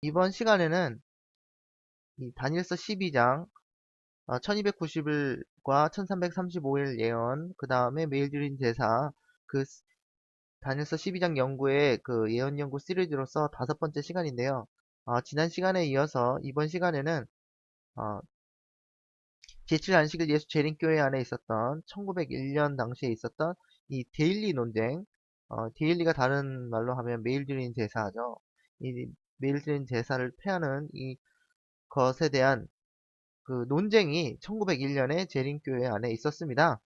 이번 시간에는 이 다니엘서 12장 1290일과 1335일 예언, 그 다음에 매일 드린 제사, 그 다니엘서 12장 연구의 그 예언 연구 시리즈로서 다섯 번째 시간인데요. 지난 시간에 이어서 이번 시간에는 어, 제7 안식일 예수 재림교회 안에 있었던 1901년 당시에 있었던 이 데일리 논쟁, 데일리가 다른 말로 하면 매일 드린 제사죠. 이 매일 드린 제사를 폐하는 이 것에 대한 그 논쟁이 1901년에 재림교회 안에 있었습니다.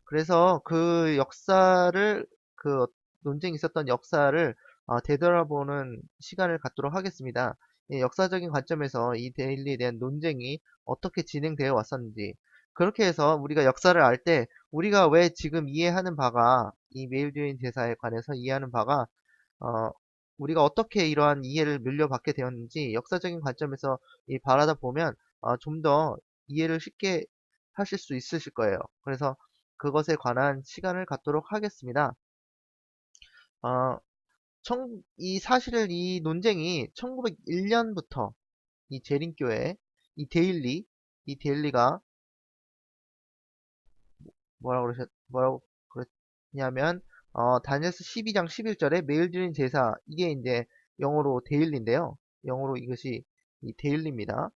그래서 그 역사를, 그 논쟁이 있었던 역사를 되돌아보는 시간을 갖도록 하겠습니다. 이 역사적인 관점에서 이 데일리에 대한 논쟁이 어떻게 진행되어 왔었는지, 그렇게 해서 우리가 역사를 알 때 우리가 왜 지금 이해하는 바가, 이 메일드인 제사에 관해서 이해하는 바가 어, 우리가 어떻게 이러한 이해를 물려받게 되었는지 역사적인 관점에서 바라다 보면 좀 더 이해를 쉽게 하실 수 있으실 거예요. 그래서 그것에 관한 시간을 갖도록 하겠습니다. 어, 이 사실을, 이 논쟁이 1901년부터 이 재림교회, 이 데일리, 이 데일리가 뭐라고 그랬냐면, 다니엘서 12장 11절에 매일 드린 제사, 이게 이제 영어로 데일리인데요. 영어로 이것이 이 데일리입니다.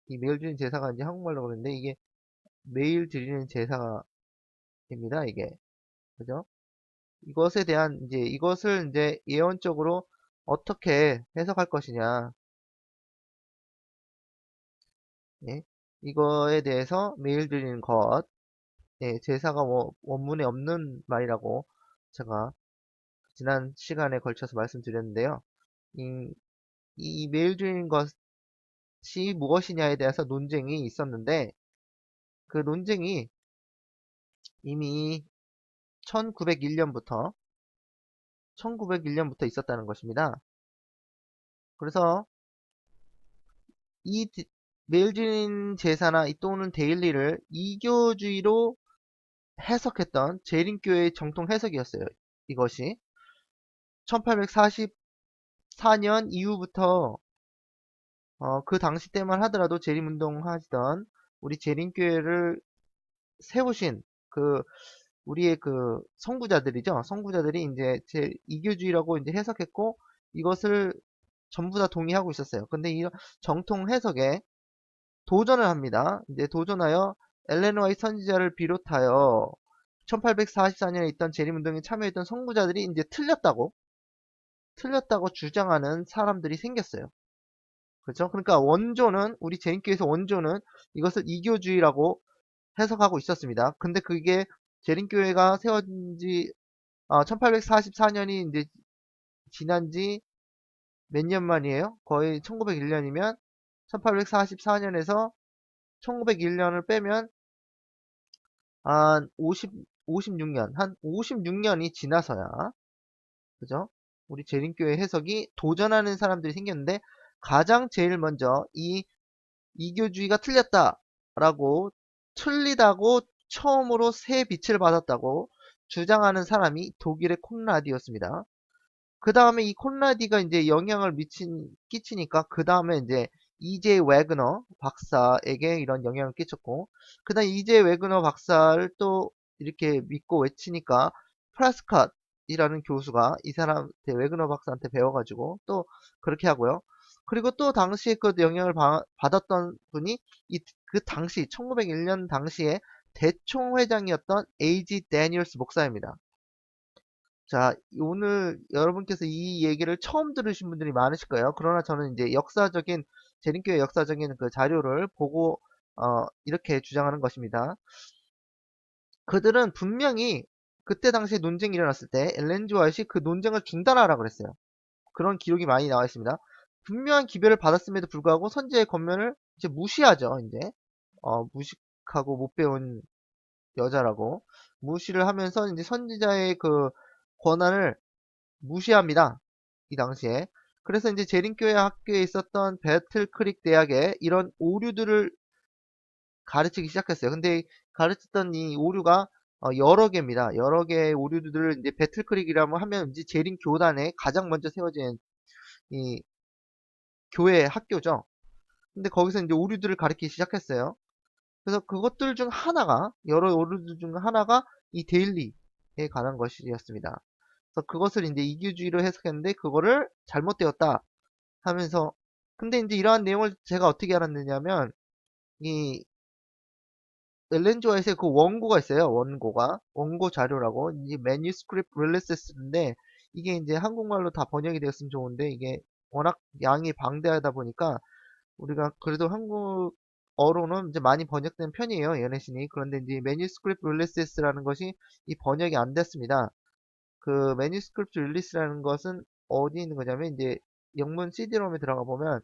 이 매일 드리는 제사가 이제 한국말로 그러는데, 이게 매일 드리는 제사입니다, 이게. 그죠? 이것에 대한, 이것을 이제 예언적으로 어떻게 해석할 것이냐. 예? 이거에 대해서 매일 드리는 것, 제사가 뭐 원문에 없는 말이라고 제가 지난 시간에 걸쳐서 말씀드렸는데요. 이, 이 매일 드리는 것이 무엇이냐에 대해서 논쟁이 있었는데, 그 논쟁이 이미 1901년부터 있었다는 것입니다. 그래서 이 매일 드리는 제사나 또는 데일리를 이교주의로 해석했던 재림교회의 정통 해석이었어요. 이것이 1844년 이후부터 그 당시 때만 하더라도 재림운동 하시던 우리 재림교회를 세우신 그 우리의 그 선구자들이죠. 선구자들이 이제 제 이교주의라고 이제 해석했고, 이것을 전부 다 동의하고 있었어요. 근데 이 정통 해석에 도전을 합니다. 이제 도전하여 엘렌 화이트 선지자를 비롯하여 1844년에 있던 재림운동에 참여했던 선구자들이 이제 틀렸다고 주장하는 사람들이 생겼어요. 그렇죠? 그러니까 원조는, 우리 재림교에서 원조는 이것을 이교주의라고 해석하고 있었습니다. 근데 그게 재림교회가 세워진 지 1844년이 이제 지난 지 몇 년 만이에요? 거의 1901년이면 1844년에서 1901년을 빼면 한 56년, 한 56년이 지나서야, 그죠? 우리 재림교회 해석이 도전하는 사람들이 생겼는데, 가장 제일 먼저 이 이교주의가 틀렸다라고, 틀리다고 처음으로 새 빛을 받았다고 주장하는 사람이 독일의 콘라디였습니다. 그 다음에 이 콘라디가 이제 영향을 끼치니까, 그 다음에 이제 이제 웨그너 박사에게 이런 영향을 끼쳤고, 그 다음 이제 웨그너 박사를 또 이렇게 믿고 외치니까 프라스캇이라는 교수가 이 사람 웨그너 박사한테 배워가지고 또 그렇게 하고요. 그리고 또 당시에 그 영향을 받았던 분이 그 당시 1901년 당시에 대총회장이었던 A.G. 데니얼스 목사입니다. 자, 오늘 여러분께서 이 얘기를 처음 들으신 분들이 많으실 거예요. 그러나 저는 이제 재림교회 역사적인 그 자료를 보고, 이렇게 주장하는 것입니다. 그들은 분명히 그때 당시에 논쟁이 일어났을 때 엘렌 지 화이트이 그 논쟁을 중단하라 그랬어요. 그런 기록이 많이 나와 있습니다. 분명한 기별을 받았음에도 불구하고 선지자의 권면을 이제 무시하죠, 이제. 무식하고 못 배운 여자라고 무시를 하면서 이제 선지자의 그 권한을 무시합니다. 이 당시에. 그래서 이제 재림교회 학교에 있었던 배틀크릭 대학에 이런 오류들을 가르치기 시작했어요. 근데 가르쳤던 이 오류가 여러 개입니다. 여러 개의 오류들을 이제 배틀크릭이라고 하면 이제 재림 교단에 가장 먼저 세워진 이 교회, 학교죠. 근데 거기서 이제 오류들을 가르치기 시작했어요. 그래서 그것들 중 하나가, 여러 오류들 중 하나가 이 데일리에 관한 것이었습니다. 그래서 그것을 이제 이교주의로 해석했는데, 그거를 잘못되었다 하면서, 근데 이제 이러한 내용을 제가 어떻게 알았느냐면, 이 엘렌 조아의 그 원고가 있어요. 원고 자료라고, 이제 manuscript releases인데, 이게 이제 한국말로 다 번역이 되었으면 좋은데, 이게 워낙 양이 방대하다 보니까 우리가 그래도 한국어로는 이제 많이 번역된 편이에요. 연애신이. 그런데 이제 manuscript releases라는 것이 이 번역이 안 됐습니다. 그 manuscript release라는 것은 어디 있는 거냐면, 이제 영문 CD-ROM에 들어가 보면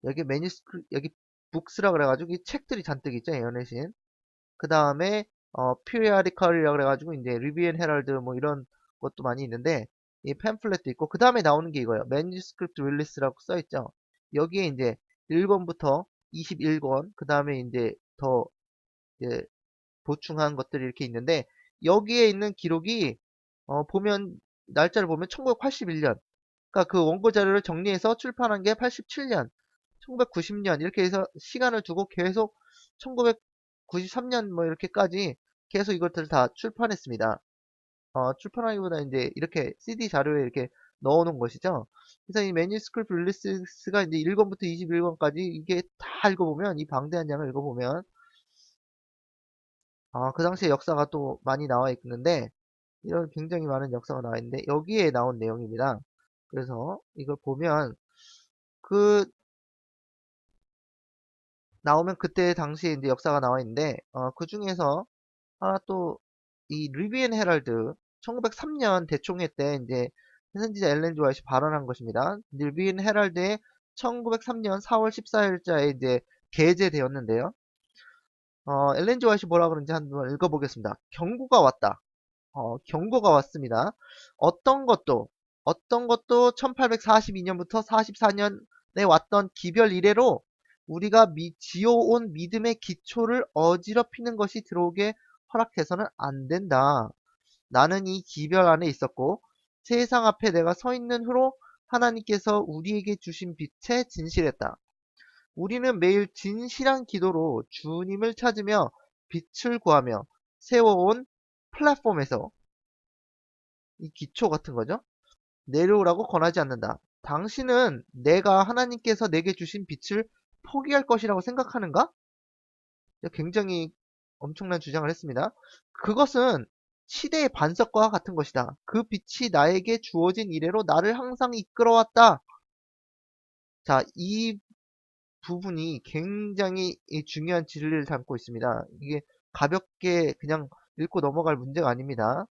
여기 manuscript, 여기 books라 그래가지고 이 책들이 잔뜩 있죠. 연애신. 그 다음에 periodical이라 그래가지고 이제 Review and Herald 뭐 이런 것도 많이 있는데, 이 팸플렛도 있고, 그 다음에 나오는 게 이거예요. manuscript release라고 써있죠. 여기에 이제 1권부터 21권, 그 다음에 이제 더 이제 보충한 것들이 이렇게 있는데, 여기에 있는 기록이 보면 날짜를 보면 1981년, 그러니까 그 원고 자료를 정리해서 출판한 게 87년, 1990년 이렇게 해서 시간을 두고 계속 1993년 뭐 이렇게까지 계속 이것들을 다 출판했습니다. 출판하기보다 이제 이렇게 CD 자료에 이렇게 넣어놓은 것이죠. 그래서 이 매뉴스크립트 릴리스가 이제 1권부터 21권까지 이게 다 읽어보면, 이 방대한 양을 읽어보면, 그 당시에 역사가 또 많이 나와 있는데, 이런 굉장히 많은 역사가 나와 있는데, 여기에 나온 내용입니다. 그래서 이걸 보면, 그, 나오면 그때 당시에 이제 역사가 나와 있는데, 그 중에서 하나 또, 이 리비 앤 헤럴드, 1903년 대총회 때 이제 선지자 엘렌 조아시 발언한 것입니다. 리비 앤 헤럴드의 1903년 4월 14일자에 이제 게재되었는데요. 엘렌 조아시 뭐라 그런지 한번 읽어보겠습니다. 경고가 왔다. 경고가 왔습니다. 어떤 것도 1842년부터 44년에 왔던 기별 이래로 우리가 지어온 믿음의 기초를 어지럽히는 것이 들어오게 허락해서는 안 된다. 나는 이 기별 안에 있었고 세상 앞에 내가 서 있는 후로 하나님께서 우리에게 주신 빛에 진실했다. 우리는 매일 진실한 기도로 주님을 찾으며 빛을 구하며 세워온 플랫폼에서, 이 기초 같은 거죠. 내려오라고 권하지 않는다. 당신은 내가 하나님께서 내게 주신 빛을 포기할 것이라고 생각하는가? 굉장히 엄청난 주장을 했습니다. 그것은 시대의 반석과 같은 것이다. 그 빛이 나에게 주어진 이래로 나를 항상 이끌어왔다. 자, 이 부분이 굉장히 중요한 진리를 담고 있습니다. 이게 가볍게 그냥 읽고 넘어갈 문제가 아닙니다.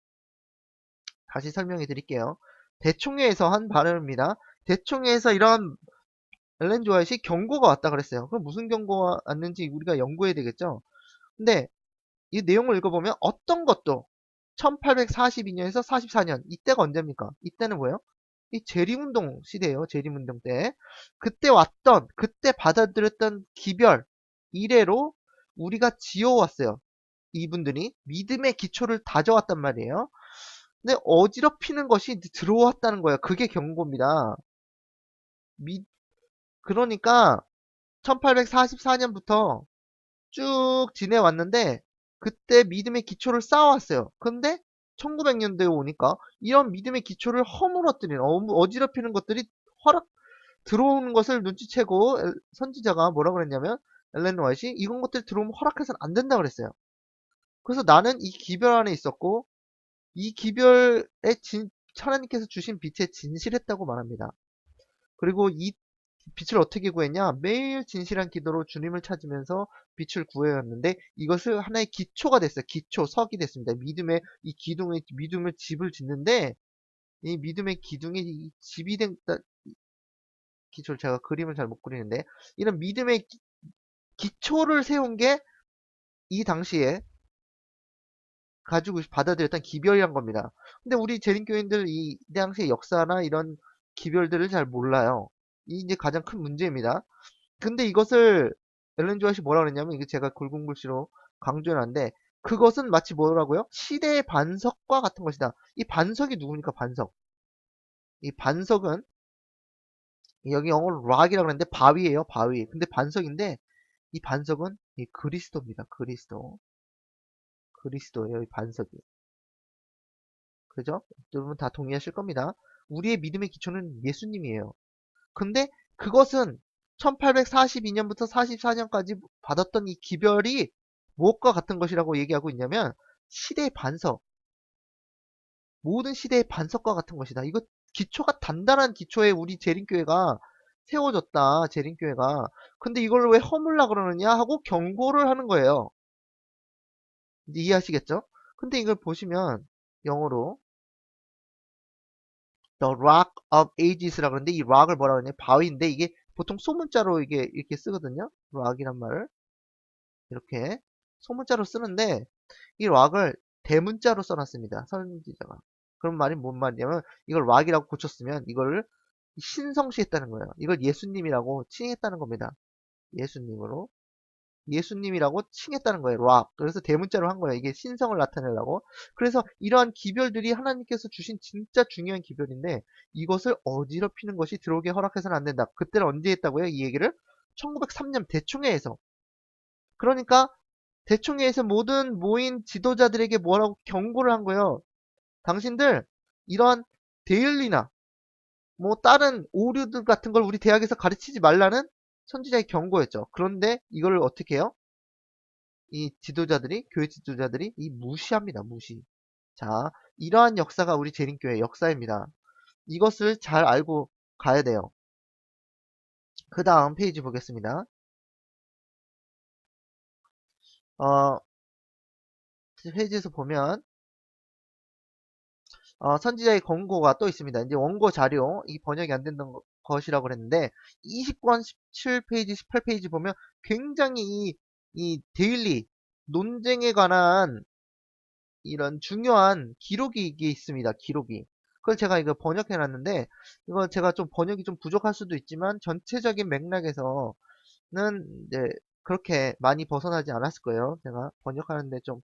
다시 설명해 드릴게요. 대총회에서 한 발언입니다. 대총회에서 이런 엘렌 조아잇이 경고가 왔다 그랬어요. 그럼 무슨 경고가 왔는지 우리가 연구해야 되겠죠? 근데 이 내용을 읽어보면 어떤 것도 1842년에서 44년, 이때가 언제입니까? 이때는 뭐예요? 이 재림운동 시대예요. 재림운동 때. 그때 받아들였던 기별, 이래로 우리가 지어왔어요. 이분들이 믿음의 기초를 다져왔단 말이에요. 근데 어지럽히는 것이 들어왔다는 거예요. 그게 경고입니다. 그러니까 1844년부터 쭉 지내왔는데 그때 믿음의 기초를 쌓아왔어요. 근데 1900년대에 오니까 이런 믿음의 기초를 허물어뜨리는, 어지럽히는 것들이 허락 들어오는 것을 눈치채고 선지자가 뭐라 그랬냐면, 엘렌 화이트이 이런 것들 들어오면 허락해서는 안 된다 그랬어요. 그래서 나는 이 기별 안에 있었고 이 기별에 하나님께서 주신 빛에 진실했다고 말합니다. 그리고 이 빛을 어떻게 구했냐? 매일 진실한 기도로 주님을 찾으면서 빛을 구해왔는데, 이것을 하나의 기초가 됐어요. 석이 됐습니다. 믿음의 집을 짓는데, 이 믿음의 기둥이 집이 된 기초를, 제가 그림을 잘 못 그리는데, 이런 믿음의 기초를 세운 게 이 당시에 가지고 받아들였던 기별이란 겁니다. 근데 우리 재림교인들 이 당시의 역사나 이런 기별들을 잘 몰라요. 이 이제 가장 큰 문제입니다. 근데 이것을 엘렌 조아시 뭐라 그랬냐면, 이게 제가 굵은 글씨로 강조해놨는데, 그것은 마치 뭐라고요? 시대의 반석과 같은 것이다. 이 반석이 누굽니까? 반석. 이 반석은 여기 영어로 락이라고 그랬는데 바위예요, 바위. 근데 반석인데 이 반석은 이 그리스도입니다. 그리스도예요, 이 반석이. 그죠? 여러분 다 동의하실 겁니다. 우리의 믿음의 기초는 예수님이에요. 근데 그것은 1842년부터 44년까지 받았던 이 기별이 무엇과 같은 것이라고 얘기하고 있냐면 시대의 반석, 모든 시대의 반석과 같은 것이다. 이거 기초가 단단한 기초에 우리 재림교회가 세워졌다. 재림교회가. 근데 이걸 왜 허물라 그러느냐 하고 경고를 하는 거예요. 이제 이해하시겠죠? 근데 이걸 보시면 영어로 The Rock of Ages라고 그러는데 이 rock을 뭐라고 하냐? 바위인데 이게 보통 소문자로 이게 이렇게 쓰거든요. rock이란 말을 이렇게 소문자로 쓰는데 이 rock을 대문자로 써놨습니다. 선지자가. 그런 말이 뭔 말이냐면 이걸 rock이라고 고쳤으면 이걸 신성시했다는 거예요. 이걸 예수님이라고 칭했다는 겁니다. 예수님으로. 예수님이라고 칭했다는 거예요. 락. 그래서 대문자로 한 거예요. 이게 신성을 나타내려고. 그래서 이러한 기별들이 하나님께서 주신 진짜 중요한 기별인데 이것을 어지럽히는 것이 들어오게 허락해서는 안 된다. 그때는 언제 했다고요? 이 얘기를? 1903년 대총회에서. 그러니까 대총회에서 모든 모인 지도자들에게 뭐라고 경고를 한 거예요. 당신들 이러한 데일리나 뭐 다른 오류들 같은 걸 우리 대학에서 가르치지 말라는 선지자의 경고였죠. 그런데 이걸 어떻게 해요? 이 지도자들이, 교회 지도자들이 이 무시합니다. 무시. 자, 이러한 역사가 우리 재림교회 역사입니다. 이것을 잘 알고 가야 돼요. 그 다음 페이지 보겠습니다. 어, 페이지에서 보면 선지자의 권고가 또 있습니다. 이제 원고 자료, 이 번역이 안 된다는 것이라고 그랬는데 20권 17페이지, 18페이지 보면 굉장히 이 데일리 논쟁에 관한 이런 중요한 기록이 이게 있습니다. 기록이. 그걸 제가 이거 번역해 놨는데 이거 제가 좀 번역이 좀 부족할 수도 있지만 전체적인 맥락에서는 이제 그렇게 많이 벗어나지 않았을 거예요. 제가 번역하는데 좀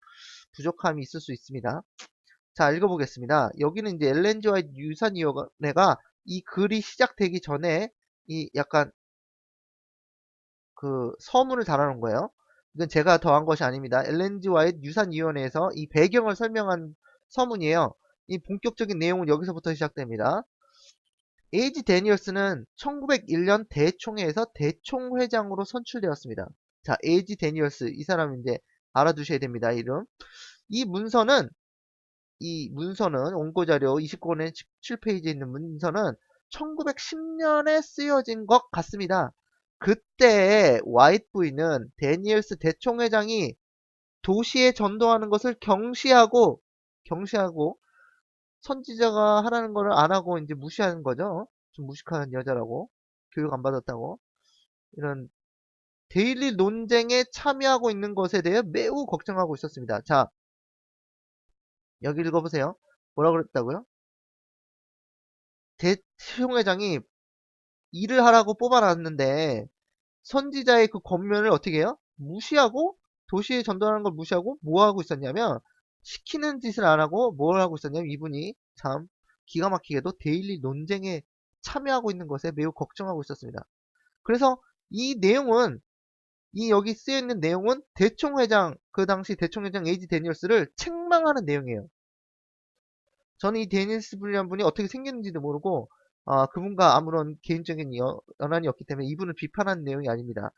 부족함이 있을 수 있습니다. 자, 읽어보겠습니다. 여기는 이제 엘렌지 화이트 유산위원회가 이 글이 시작되기 전에 이 약간 그 서문을 달아놓은 거예요. 이건 제가 더한 것이 아닙니다. 엘렌지 화이트 유산위원회에서 이 배경을 설명한 서문이에요. 이 본격적인 내용은 여기서부터 시작됩니다. 에이지 데니얼스는 1901년 대총회에서 대총회장으로 선출되었습니다. 자, 에이지 데니얼스 이 사람인데 알아두셔야 됩니다. 이름. 이 문서는 원고자료 29권에 17페이지에 있는 문서는 1910년에 쓰여진 것 같습니다. 그때 와이트 부인은 데니얼스 대총회장이 도시에 전도하는 것을 경시하고 선지자가 하라는 거를 안 하고 이제 무시하는 거죠. 좀 무식한 여자라고. 교육 안 받았다고. 이런 데일리 논쟁에 참여하고 있는 것에 대해 매우 걱정하고 있었습니다. 자, 여기 읽어보세요. 뭐라 그랬다고요? 대총회장이 일을 하라고 뽑아놨는데 선지자의 그 권면을 어떻게 해요? 무시하고 도시에 전도하는 걸 무시하고 뭐 하고 있었냐면 시키는 짓을 안 하고 뭘 하고 있었냐면 이분이 참 기가 막히게도 데일리 논쟁에 참여하고 있는 것에 매우 걱정하고 있었습니다. 그래서 이 내용은 이 여기 쓰여 있는 내용은 대총회장 그 당시 대총회장 에이지 데니얼스를 책망하는 내용이에요. 저는 이 데니스 불리한 분이 어떻게 생겼는지도 모르고 그분과 아무런 개인적인 연한이 없기 때문에 이분을 비판하는 내용이 아닙니다.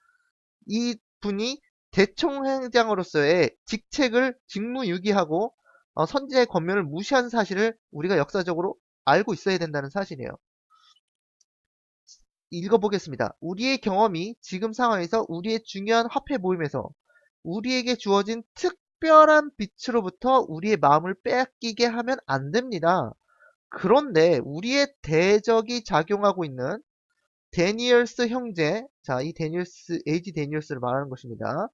이 분이 대총회장으로서의 직책을 직무유기하고 선지자의 권면을 무시한 사실을 우리가 역사적으로 알고 있어야 된다는 사실이에요. 읽어보겠습니다. 우리의 경험이 지금 상황에서 우리의 중요한 화폐 모임에서 우리에게 주어진 특별한 빛으로부터 우리의 마음을 빼앗기게 하면 안 됩니다. 그런데 우리의 대적이 작용하고 있는 데니얼스 형제, 자, 이 데니얼스, 에이지 데니얼스를 말하는 것입니다.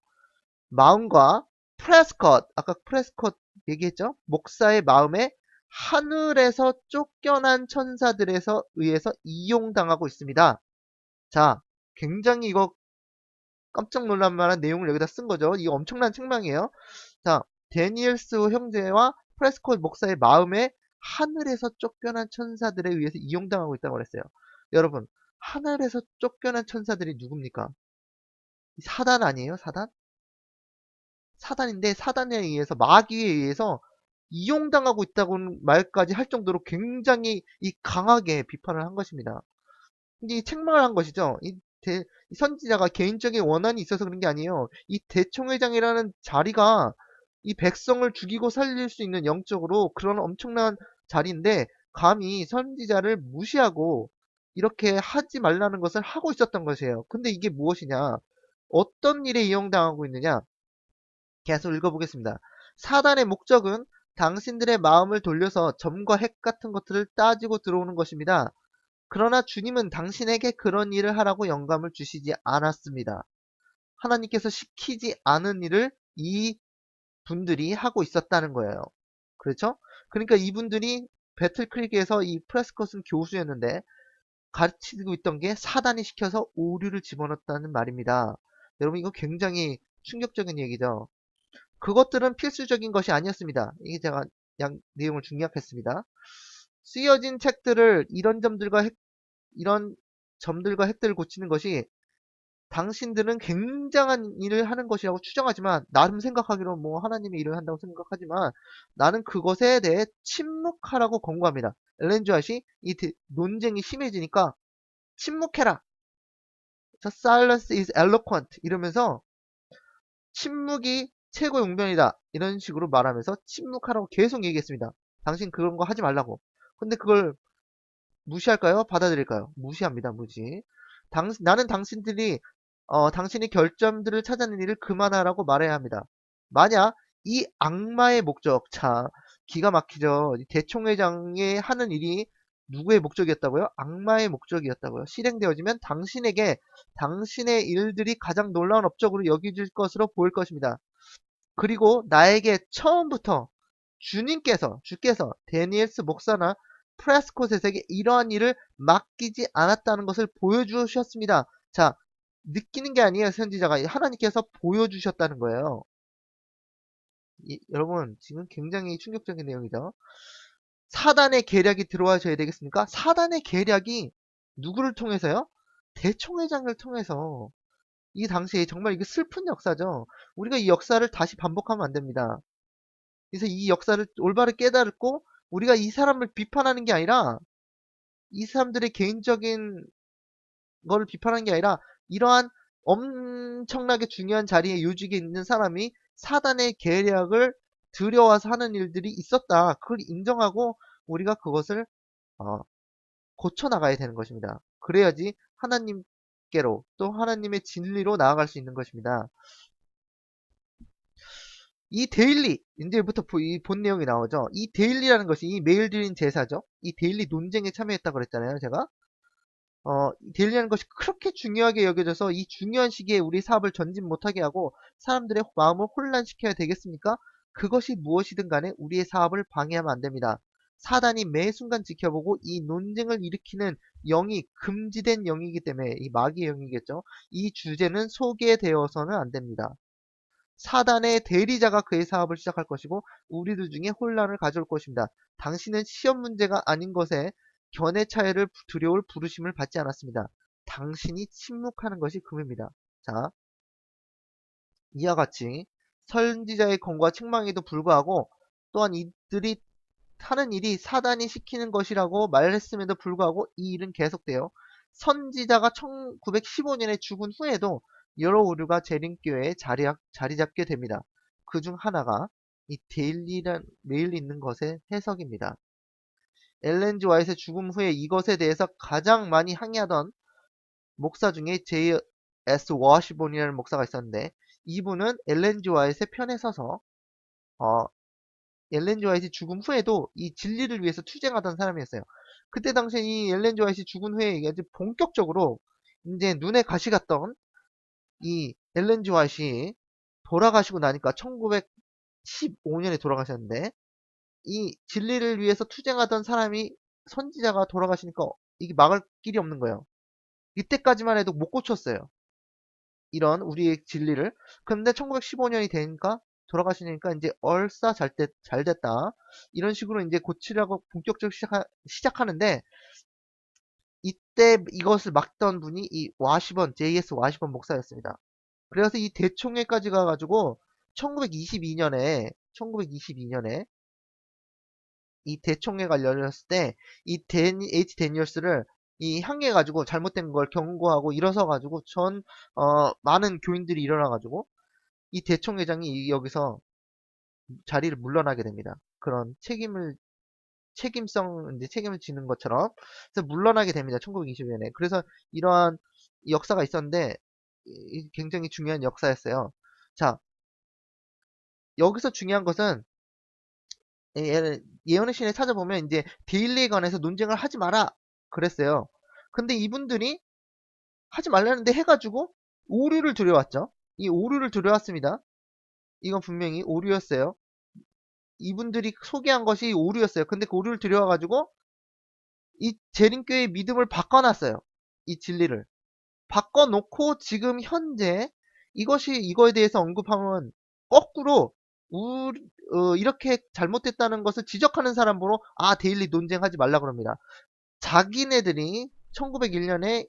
마음과 프레스컷, 아까 프레스컷 얘기했죠? 목사의 마음에 하늘에서 쫓겨난 천사들에서 의해서 이용당하고 있습니다. 자, 굉장히 이거 깜짝 놀랄 만한 내용을 여기다 쓴 거죠. 이거 엄청난 책망이에요. 자, 데니얼스 형제와 프레스콧 목사의 마음에 하늘에서 쫓겨난 천사들에 의해서 이용당하고 있다고 그랬어요. 여러분, 하늘에서 쫓겨난 천사들이 누굽니까? 사단 아니에요? 사단? 사단인데 사단에 의해서 마귀에 의해서 이용당하고 있다고 말까지 할 정도로 굉장히 이 강하게 비판을 한 것입니다. 근데 이 책망을 한 것이죠. 이 선지자가 개인적인 원한이 있어서 그런 게 아니에요. 이 대총회장이라는 자리가 이 백성을 죽이고 살릴 수 있는 영적으로 그런 엄청난 자리인데 감히 선지자를 무시하고 이렇게 하지 말라는 것을 하고 있었던 것이에요. 근데 이게 무엇이냐? 어떤 일에 이용당하고 있느냐? 계속 읽어보겠습니다. 사단의 목적은 당신들의 마음을 돌려서 점과 핵 같은 것들을 따지고 들어오는 것입니다. 그러나 주님은 당신에게 그런 일을 하라고 영감을 주시지 않았습니다. 하나님께서 시키지 않은 일을 이 분들이 하고 있었다는 거예요. 그렇죠? 그러니까 이분들이 배틀크릭에서 이 프레스컷은 교수였는데 가르치고 있던 게 사단이 시켜서 오류를 집어넣었다는 말입니다. 여러분 이거 굉장히 충격적인 얘기죠. 그것들은 필수적인 것이 아니었습니다. 이게 제가 내용을 중요했습니다. 쓰여진 책들을 이런 점들과 핵들을 고치는 것이 당신들은 굉장한 일을 하는 것이라고 추정하지만 나름 생각하기로 뭐 하나님의 일을 한다고 생각하지만 나는 그것에 대해 침묵하라고 권고합니다. 엘렌 주아시 이 논쟁이 심해지니까 침묵해라. Silence is eloquent 이러면서 침묵이 최고 용변이다. 이런 식으로 말하면서 침묵하라고 계속 얘기했습니다. 당신 그런 거 하지 말라고. 근데 그걸 무시할까요? 받아들일까요? 무시합니다. 무시. 나는 당신이 결점들을 찾아낸 일을 그만하라고 말해야 합니다. 만약 이 악마의 목적, 자, 기가 막히죠. 대총회장이 하는 일이 누구의 목적이었다고요? 악마의 목적이었다고요. 실행되어지면 당신의 일들이 가장 놀라운 업적으로 여겨질 것으로 보일 것입니다. 그리고 나에게 처음부터 주께서 데니엘스 목사나 프레스콧에게 이러한 일을 맡기지 않았다는 것을 보여주셨습니다. 자, 느끼는 게 아니에요. 선지자가 하나님께서 보여주셨다는 거예요. 여러분 지금 굉장히 충격적인 내용이죠. 사단의 계략이 들어와줘야 되겠습니까? 사단의 계략이 누구를 통해서요? 대총회장을 통해서. 이 당시에 정말 이게 슬픈 역사죠. 우리가 이 역사를 다시 반복하면 안 됩니다. 그래서 이 역사를 올바르게 깨달고 우리가 이 사람을 비판하는 게 아니라 이 사람들의 개인적인 거를 비판하는 게 아니라 이러한 엄청나게 중요한 자리에 요직에 있는 사람이 사단의 계략을 들여와서 하는 일들이 있었다. 그걸 인정하고 우리가 그것을 고쳐나가야 되는 것입니다. 그래야지 하나님께로 또 하나님의 진리로 나아갈 수 있는 것입니다. 이 데일리, 이제부터 이 본 내용이 나오죠. 이 데일리라는 것이 이 매일 드린 제사죠. 이 데일리 논쟁에 참여했다고 그랬잖아요, 제가. 데일리라는 것이 그렇게 중요하게 여겨져서 이 중요한 시기에 우리 사업을 전진 못하게 하고 사람들의 마음을 혼란시켜야 되겠습니까? 그것이 무엇이든 간에 우리의 사업을 방해하면 안 됩니다. 사단이 매 순간 지켜보고 이 논쟁을 일으키는 영이 금지된 영이기 때문에 이 마귀의 영이겠죠. 이 주제는 소개되어서는 안 됩니다. 사단의 대리자가 그의 사업을 시작할 것이고 우리들 중에 혼란을 가져올 것입니다. 당신은 시험 문제가 아닌 것에 견해 차이를 두려울 부르심을 받지 않았습니다. 당신이 침묵하는 것이 금입니다. 자, 이와 같이 선지자의 권고와 책망에도 불구하고 또한 이들이 하는 일이 사단이 시키는 것이라고 말했음에도 불구하고 이 일은 계속돼요. 선지자가 1915년에 죽은 후에도 여러 오류가 재림교회에 자리 잡게 됩니다. 그 중 하나가 이 데일리란 메일 있는 것의 해석입니다. 엘렌 G. 화이트의 죽음 후에 이것에 대해서 가장 많이 항의하던 목사 중에 J.S. 워시본이라는 목사가 있었는데 이분은 엘렌 G. 화이트의 편에 서서 엘렌 G. 화이트 죽음 후에도 이 진리를 위해서 투쟁하던 사람이었어요. 그때 당시에 이 엘렌 G. 화이트 죽은 후에 아주 본격적으로 이제 눈에 가시 갔던 이 엘렌 G. 화이트이 돌아가시고 나니까 1915년에 돌아가셨는데 이 진리를 위해서 투쟁하던 사람이 선지자가 돌아가시니까 이게 막을 길이 없는 거예요. 이때까지만 해도 못 고쳤어요. 이런 우리의 진리를. 근데 1915년이 되니까 돌아가시니까 이제 얼싸 잘 됐다. 이런 식으로 이제 고치려고 본격적으로 시작하는데 이때 이것을 막던 분이 이 와시번, JS 와시번 목사였습니다. 그래서 이 대총회까지 가가지고 1922년에 이 대총회가 열렸을 때 이 H. 데니얼스를 이 향해가지고 잘못된 걸 경고하고 일어서가지고 많은 교인들이 일어나가지고 이 대총회장이 여기서 자리를 물러나게 됩니다. 그런 책임을 지는 것처럼. 그래서 물러나게 됩니다. 1920년에. 그래서 이러한 역사가 있었는데, 굉장히 중요한 역사였어요. 자, 여기서 중요한 것은, 예언의 신에 찾아보면, 이제, 데일리에 관해서 논쟁을 하지 마라. 그랬어요. 근데 이분들이 하지 말라는데 해가지고, 오류를 들여왔죠. 이 오류를 들여왔습니다. 이건 분명히 오류였어요. 이분들이 소개한 것이 오류였어요. 근데 그 오류를 들여와가지고, 이 재림교의 믿음을 바꿔놨어요. 이 진리를. 바꿔놓고 지금 현재 이거에 대해서 언급하면 거꾸로 이렇게 잘못됐다는 것을 지적하는 사람으로 데일리 논쟁하지 말라 그럽니다. 자기네들이 1901년에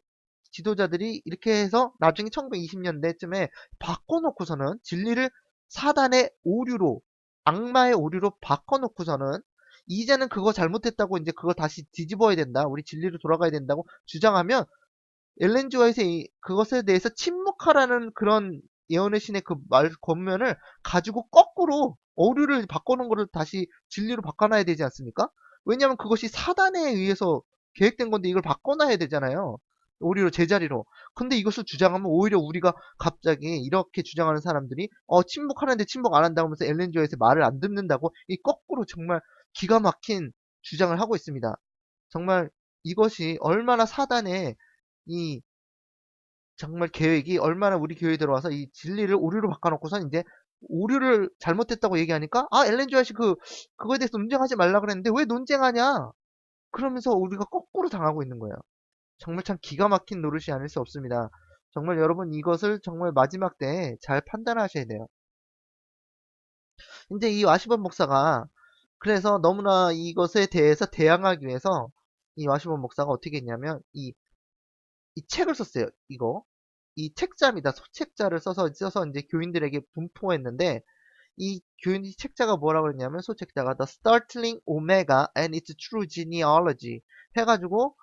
지도자들이 이렇게 해서 나중에 1920년대쯤에 바꿔놓고서는 진리를 사단의 오류로 악마의 오류로 바꿔놓고서는 이제는 그거 잘못했다고 이제 그거 다시 뒤집어야 된다. 우리 진리로 돌아가야 된다고 주장하면 엘렌 G 화이트의 그것에 대해서 침묵하라는 그런 예언의 신의 그 권면을 가지고 거꾸로 오류를 바꾸는 거를 다시 진리로 바꿔놔야 되지 않습니까? 왜냐하면 그것이 사단에 의해서 계획된 건데 이걸 바꿔놔야 되잖아요. 오히려 제자리로. 근데 이것을 주장하면 오히려 우리가 갑자기 이렇게 주장하는 사람들이 침묵하는데 침묵 안 한다고 하면서 엘렌 G 화이트의 말을 안 듣는다고 이 거꾸로 정말 기가 막힌 주장을 하고 있습니다. 정말 이것이 얼마나 사단의 이 정말 계획이 얼마나 우리 교회에 들어와서 이 진리를 오류로 바꿔놓고선 이제 오류를 잘못했다고 얘기하니까 엘렌 G 화이트 그거에 대해서 논쟁하지 말라 그랬는데 왜 논쟁하냐? 그러면서 우리가 거꾸로 당하고 있는 거예요. 정말 참 기가 막힌 노릇이 아닐 수 없습니다. 정말 여러분 이것을 정말 마지막 때에 잘 판단하셔야 돼요. 이제 이 와시번 목사가 그래서 너무나 이것에 대해서 대항하기 위해서 이 와시번 목사가 어떻게 했냐면 이 책을 썼어요. 이 책자입니다. 소책자를 써서 이제 교인들에게 분포했는데 이 교인 책자가 뭐라고 그랬냐면 소책자가 The Startling Omega and its True Genealogy 해가지고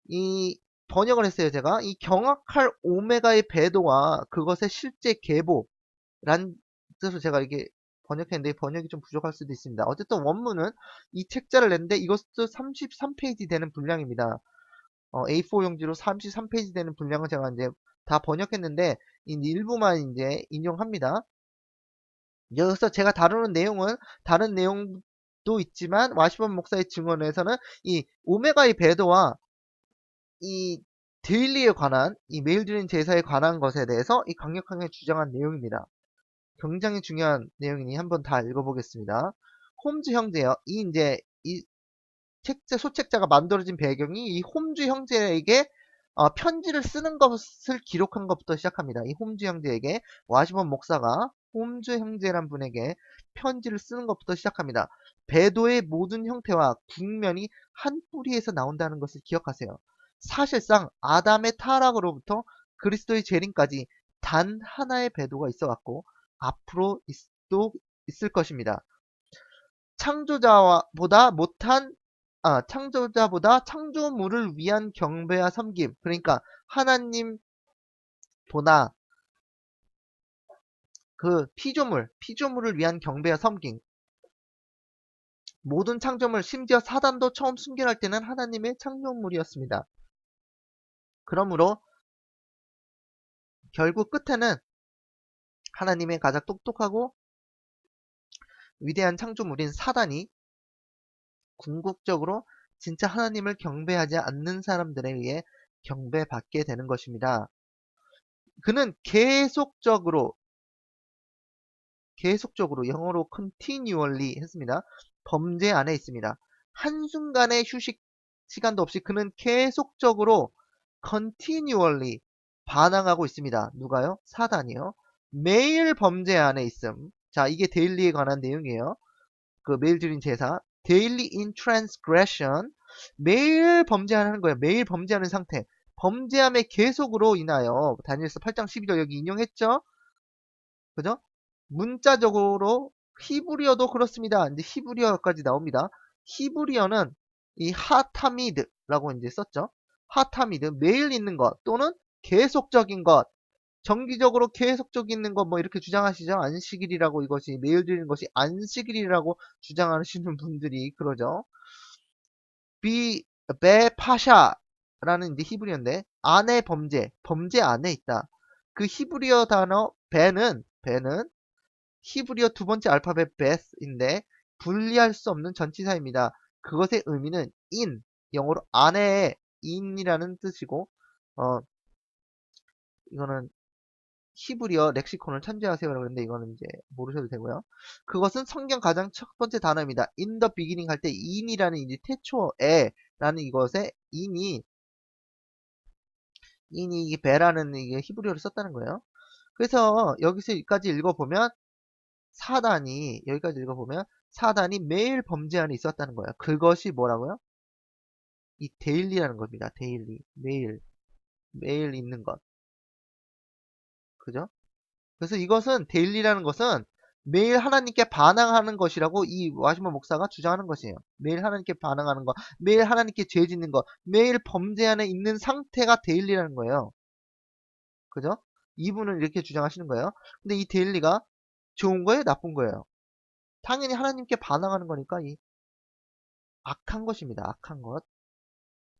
이 번역을 했어요. 제가 이 경악할 오메가의 배도와 그것의 실제 계보란 뜻으로 제가 이게 번역했는데 번역이 좀 부족할 수도 있습니다. 어쨌든 원문은 이 책자를 냈는데 이것도 33페이지 되는 분량입니다. A4 용지로 33페이지 되는 분량을 제가 이제 다 번역했는데 일부만 이제 인용합니다. 여기서 제가 다루는 내용은 다른 내용도 있지만 와시번 목사의 증언에서는 이 오메가의 배도와 이 데일리에 관한 이 매일 드린 제사에 관한 것에 대해서 이 강력하게 주장한 내용입니다. 굉장히 중요한 내용이니 한번 다 읽어보겠습니다. 홈즈 형제요. 이 소책자가 만들어진 배경이 이 홈즈 형제에게 편지를 쓰는 것을 기록한 것부터 시작합니다. 이 홈즈 형제에게 와시번 목사가 홈즈 형제란 분에게 편지를 쓰는 것부터 시작합니다. 배도의 모든 형태와 국면이 한 뿌리에서 나온다는 것을 기억하세요. 사실상 아담의 타락으로부터 그리스도의 재림까지 단 하나의 배도가 있어왔고 앞으로 또 있을 것입니다. 창조자보다 창조물을 위한 경배와 섬김. 그러니까 하나님보다 그 피조물을 위한 경배와 섬김. 모든 창조물, 심지어 사단도 처음 순결할 때는 하나님의 창조물이었습니다. 그러므로 결국 끝에는 하나님의 가장 똑똑하고 위대한 창조물인 사단이 궁극적으로 진짜 하나님을 경배하지 않는 사람들에 의해 경배받게 되는 것입니다. 그는 계속적으로 영어로 continually 했습니다. 범죄 안에 있습니다. 한순간의 휴식 시간도 없이 그는 계속적으로 continually 반항하고 있습니다. 누가요? 사단이요. 매일 범죄 안에 있음. 자, 이게 데일리에 관한 내용이에요. 그 매일 드린 제사. Daily in transgression. 매일 범죄하는 거예요. 매일 범죄하는 상태. 범죄함의 계속으로 인하여 다니엘서 8장 12절 여기 인용했죠? 그죠? 문자적으로 히브리어도 그렇습니다. 이제 히브리어까지 나옵니다. 히브리어는 이 하타미드라고 이제 썼죠. 하타미드 매일 있는 것 또는 계속적인 것, 정기적으로 계속적 있는 것 뭐 이렇게 주장하시죠. 안식일이라고 이것이 매일 드리는 것이 안식일이라고 주장하시는 분들이 그러죠. 베파샤라는 이제 히브리어인데 안에 범죄 안에 있다. 그 히브리어 단어 베는 히브리어 두 번째 알파벳 베스인데 분리할 수 없는 전치사입니다. 그것의 의미는 영어로 안에 in이라는 뜻이고 이거는 히브리어 렉시콘을 참조하세요라고 했는데 이거는 이제 모르셔도 되고요. 그것은 성경 가장 첫 번째 단어입니다. in the beginning 할 때 in이라는 이제 태초에라는 이것에 in이 이게 베라는 이게 히브리어를 썼다는 거예요. 그래서 여기까지 읽어보면 여기까지 읽어보면 사단이 매일 범죄 안에 있었다는 거예요. 그것이 뭐라고요? 이 데일리라는 겁니다. 데일리. 매일 있는 것. 그죠? 그래서 이것은 데일리라는 것은 매일 하나님께 반항하는 것이라고 이 와시모 목사가 주장하는 것이에요. 매일 하나님께 반항하는 것, 매일 하나님께 죄 짓는 것, 매일 범죄 안에 있는 상태가 데일리라는 거예요. 그죠? 이분은 이렇게 주장하시는 거예요. 근데 이 데일리가 좋은 거예요? 나쁜 거예요? 당연히 하나님께 반항하는 거니까 이 악한 것입니다. 악한 것.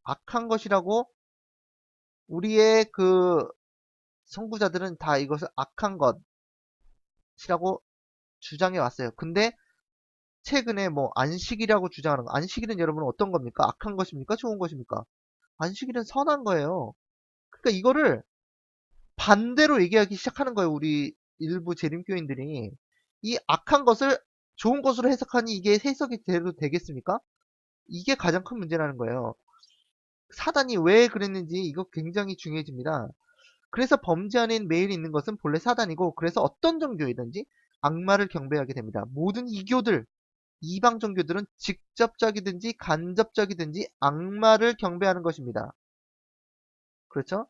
악한 것이라고 우리의 그 선구자들은 다 이것을 악한 것이라고 주장해 왔어요. 근데 최근에 뭐 안식이라고 주장하는 거. 안식일은 여러분 어떤 겁니까? 악한 것입니까? 좋은 것입니까? 안식일은 선한 거예요. 그러니까 이거를 반대로 얘기하기 시작하는 거예요. 우리 일부 재림교인들이. 이 악한 것을 좋은 것으로 해석하니 이게 해석이 대로 되겠습니까? 이게 가장 큰 문제라는 거예요. 사단이 왜 그랬는지 이거 굉장히 중요해집니다. 그래서 범죄 안에 매일 있는 것은 본래 사단이고 그래서 어떤 종교이든지 악마를 경배하게 됩니다. 모든 이교들, 이방 종교들은 직접적이든지 간접적이든지 악마를 경배하는 것입니다. 그렇죠?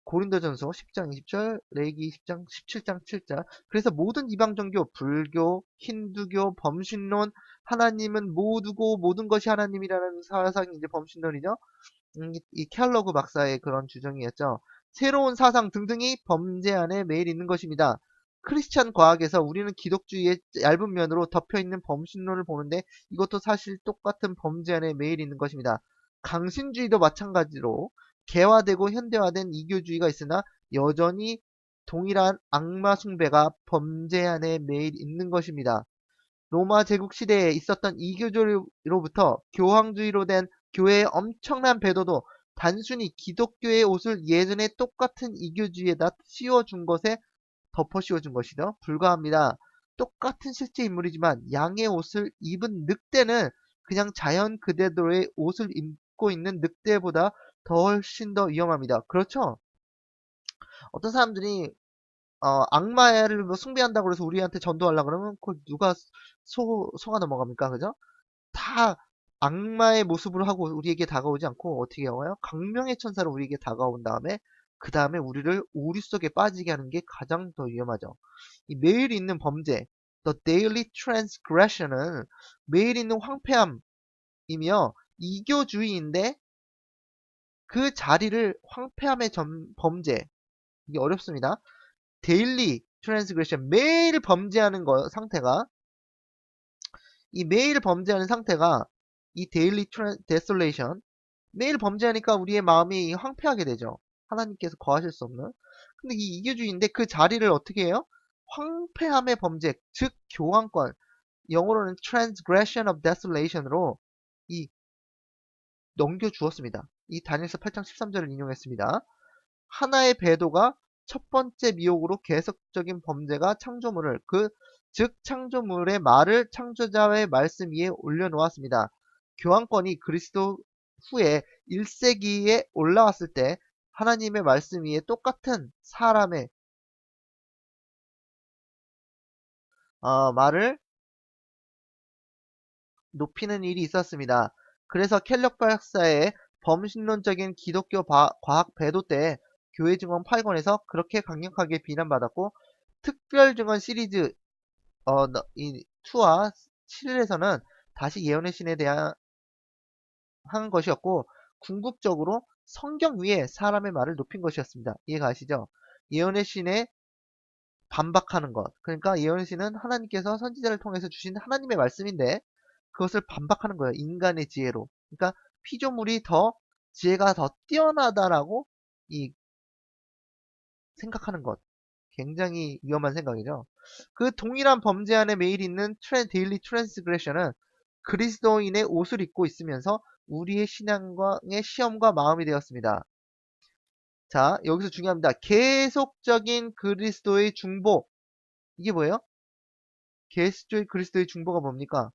고린도전서 10장 20절, 레위기 10장 17장 7절. 그래서 모든 이방 종교, 불교, 힌두교, 범신론, 하나님은 모두고 모든 것이 하나님이라는 사상이 이제 범신론이죠. 이 켈러그 박사의 그런 주장이었죠. 새로운 사상 등등이 범죄 안에 매일 있는 것입니다. 크리스찬 과학에서 우리는 기독주의의 얇은 면으로 덮여있는 범신론을 보는데 이것도 사실 똑같은 범죄 안에 매일 있는 것입니다. 강신주의도 마찬가지로 개화되고 현대화된 이교주의가 있으나 여전히 동일한 악마 숭배가 범죄 안에 매일 있는 것입니다. 로마 제국 시대에 있었던 이교주의로부터 교황주의로 된 교회의 엄청난 배도도 단순히 기독교의 옷을 예전에 똑같은 이교주의에다 씌워준 것에 덮어 씌워준 것이죠. 불과합니다. 똑같은 실제 인물이지만 양의 옷을 입은 늑대는 그냥 자연 그대로의 옷을 입고 있는 늑대보다 훨씬 더 위험합니다. 그렇죠? 어떤 사람들이 악마를 뭐 숭배한다고 해서 우리한테 전도하려고 그러면 그걸 누가 속아 넘어갑니까? 그죠? 다 악마의 모습으로 하고 우리에게 다가오지 않고 어떻게 영어요? 강명의 천사로 우리에게 다가온 다음에 그 다음에 우리를 오류 속에 빠지게 하는 게 가장 더 위험하죠. 이 매일 있는 범죄, the daily transgression은 매일 있는 황폐함이며 이교주의인데 그 자리를 황폐함의 범죄, 이게 어렵습니다. daily transgression, 매일 범죄하는 상태가 이 매일 범죄하는 상태가 이 daily desolation, 매일 범죄하니까 우리의 마음이 황폐하게 되죠. 하나님께서 거하실 수 없는. 근데 이 이교주의인데 그 자리를 어떻게 해요? 황폐함의 범죄, 즉 교황권, 영어로는 transgression of desolation으로 이 넘겨주었습니다. 이 다니엘서 8장 13절을 인용했습니다. 하나의 배도가 첫 번째 미혹으로 계속적인 범죄가 창조물을 즉 창조물의 말을 창조자의 말씀 위에 올려놓았습니다. 교황권이 그리스도 후에 1세기에 올라왔을 때 하나님의 말씀 위에 똑같은 사람의 말을 높이는 일이 있었습니다. 그래서 켈력 박사의 범신론적인 기독교 과학 배도 때 교회 증언 8권에서 그렇게 강력하게 비난받았고, 특별 증언 시리즈 이 2와 7에서는 다시 예언의 신에 대한 한 것이었고, 궁극적으로 성경 위에 사람의 말을 높인 것이었습니다. 이해가 가시죠? 예언의 신에 반박하는 것. 그러니까 예언의 신은 하나님께서 선지자를 통해서 주신 하나님의 말씀인데 그것을 반박하는 거예요. 인간의 지혜로. 그러니까 피조물이 더 지혜가 더 뛰어나다라고 이 생각하는 것. 굉장히 위험한 생각이죠. 그 동일한 범죄 안에 매일 있는 데일리 트랜스그레션은 그리스도인의 옷을 입고 있으면서 우리의 신앙의 시험과 마음이 되었습니다. 자, 여기서 중요합니다. 계속적인 그리스도의 중보. 이게 뭐예요? 계속적인 그리스도의 중보가 뭡니까?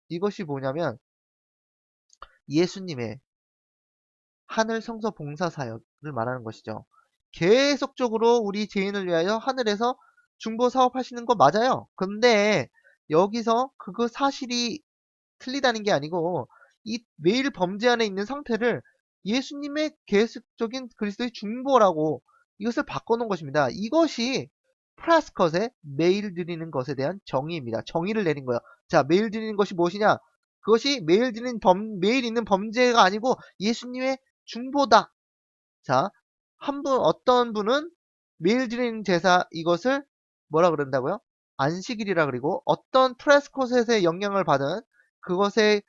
이것이 뭐냐면 예수님의 하늘 성서 봉사 사역을 말하는 것이죠. 계속적으로 우리 죄인을 위하여 하늘에서 중보 사업하시는 거 맞아요. 근데 여기서 그거 사실이 틀리다는 게 아니고 이 매일 범죄 안에 있는 상태를 예수님의 계속적인 그리스도의 중보라고 이것을 바꿔놓은 것입니다. 이것이 프라스컷의 매일 드리는 것에 대한 정의입니다. 정의를 내린 거예요. 자, 매일 드리는 것이 무엇이냐? 그것이 매일 있는 범죄가 아니고 예수님의 중보다. 자, 어떤 분은 매일 드리는 제사 이것을 뭐라 그런다고요? 안식일이라 그리고 어떤 프레스코셋의 영향을 받은 그것의